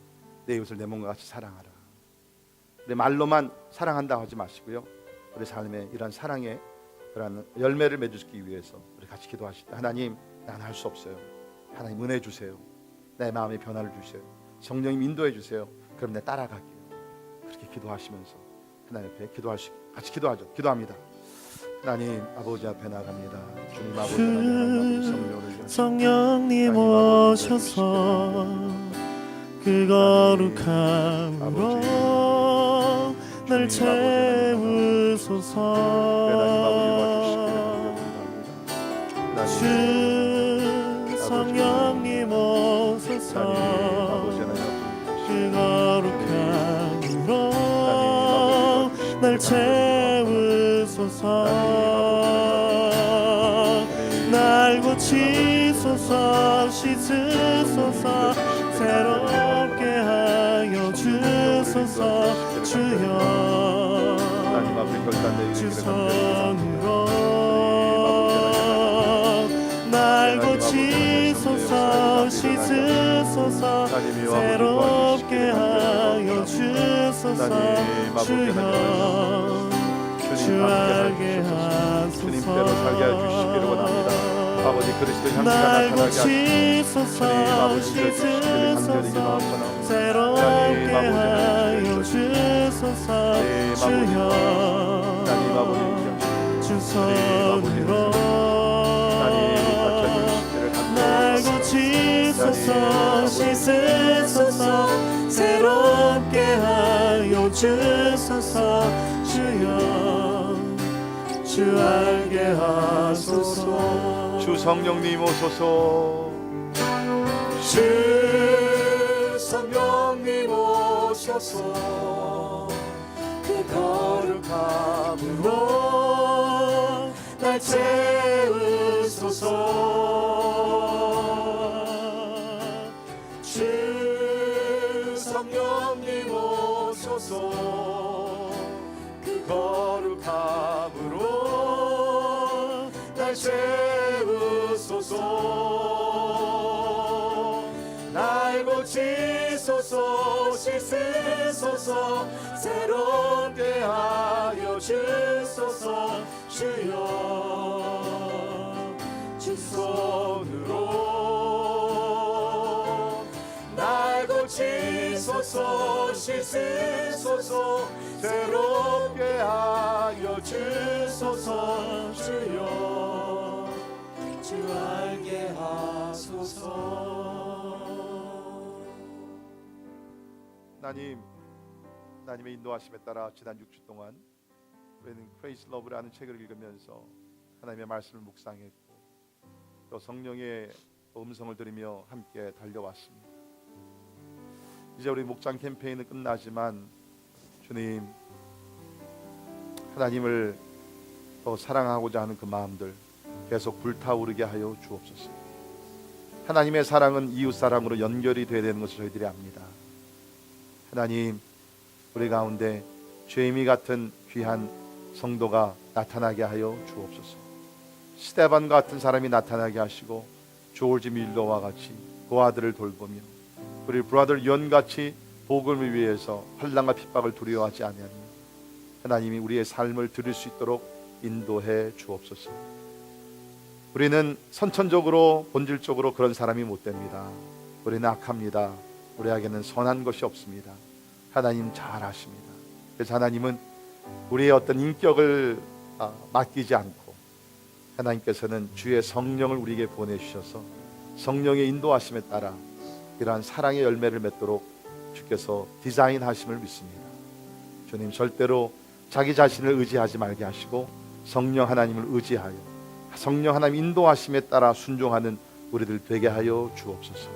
S1: 내 이웃을 내 몸과 같이 사랑하라. 내 말로만 사랑한다고 하지 마시고요. 우리 삶에 이런 사랑의 그런 열매를 맺기 위해서 우리 같이 기도하시다. 하나님, 난 할 수 없어요. 하나님 은혜 주세요. 내 마음의 변화를 주세요. 성령님 인도해 주세요. 그럼 내 따라갈게요. 그렇게 기도하시면서 하나님 앞에 같이 기도하죠. 기도합니다. 하나님 아버지 앞에 나갑니다. 주님 아버지 하나님
S2: 성령님 오셔서 그 거룩함으로 날 채우소서. 주 성령님 오소서 그 거룩함으로 날 채우소서. 날 고치소서 씻으소서 새롭게 하여 주소서. 주여 주 손으로 날 고치소서 씻으소서 새롭게 하여 주소서. 주여 주 알게 하소서.
S1: 아버지 그리스도의 향기가
S2: 날
S1: 나타나게
S2: 고치소서 씻으소서 새롭게 하여 주소서. 주여 주 손으로 날 고치소서 씻으소서 새롭게 하여 주소서. 하여 주 알게 하소서.
S1: 주 성령님 오소서.
S2: 주 성령님 오소서. 그 거룩함으로 날 채우소서. 주 성령님 오소서. 그 거룩함으로 날 채우소서. 날 고치소서. 씻으소서. 새롭게 하여 주소서. 주여 주 손으로 날 고치소서. 씻으소서. 새롭게 하여 주소서. 주여 주 알게 하소서.
S1: 하나님의 인도하심에 따라 지난 6주 동안 우리는 크레이지 러브라는 책을 읽으면서 하나님의 말씀을 묵상했고 또 성령의 음성을 들으며 함께 달려왔습니다. 이제 우리 목장 캠페인은 끝나지만 주님, 하나님을 더 사랑하고자 하는 그 마음들 계속 불타오르게 하여 주옵소서. 하나님의 사랑은 이웃 사랑으로 연결이 되어야 되는 것을 저희들이 압니다. 하나님, 우리 가운데 죄미 같은 귀한 성도가 나타나게 하여 주옵소서. 스데반 같은 사람이 나타나게 하시고 조지 밀러와 같이 그 아들을 돌보며 우리 브라더 연같이 복음을 위해서 환난과 핍박을 두려워하지 아니하며 하나님이 우리의 삶을 들을 수 있도록 인도해 주옵소서. 우리는 선천적으로 본질적으로 그런 사람이 못 됩니다. 우리는 악합니다. 우리에게는 선한 것이 없습니다. 하나님 잘 아십니다. 그래서 하나님은 우리의 어떤 인격을 맡기지 않고 하나님께서는 주의 성령을 우리에게 보내주셔서 성령의 인도하심에 따라 이러한 사랑의 열매를 맺도록 주께서 디자인하심을 믿습니다. 주님, 절대로 자기 자신을 의지하지 말게 하시고 성령 하나님을 의지하여 성령 하나님 인도하심에 따라 순종하는 우리들 되게 하여 주옵소서.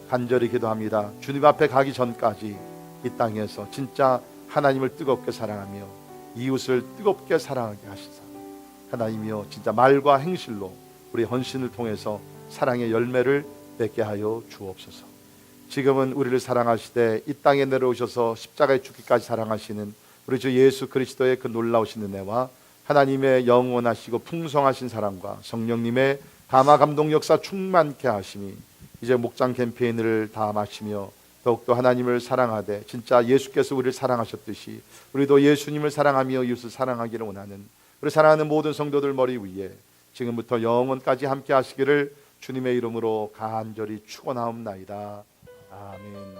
S1: 간절히 기도합니다. 주님 앞에 가기 전까지 이 땅에서 진짜 하나님을 뜨겁게 사랑하며 이웃을 뜨겁게 사랑하게 하시사 하나님이여 진짜 말과 행실로 우리 헌신을 통해서 사랑의 열매를 맺게 하여 주옵소서. 지금은 우리를 사랑하시되 이 땅에 내려오셔서 십자가에 죽기까지 사랑하시는 우리 주 예수 그리스도의 그 놀라우신 은혜와 하나님의 영원하시고 풍성하신 사랑과 성령님의 감화 감동 역사 충만케 하심이 이제 목장 캠페인을 다 마치며 더욱더 하나님을 사랑하되 진짜 예수께서 우리를 사랑하셨듯이 우리도 예수님을 사랑하며 이웃을 사랑하기를 원하는 우리 사랑하는 모든 성도들 머리 위에 지금부터 영원까지 함께 하시기를 주님의 이름으로 간절히 축원하옵나이다. 아멘.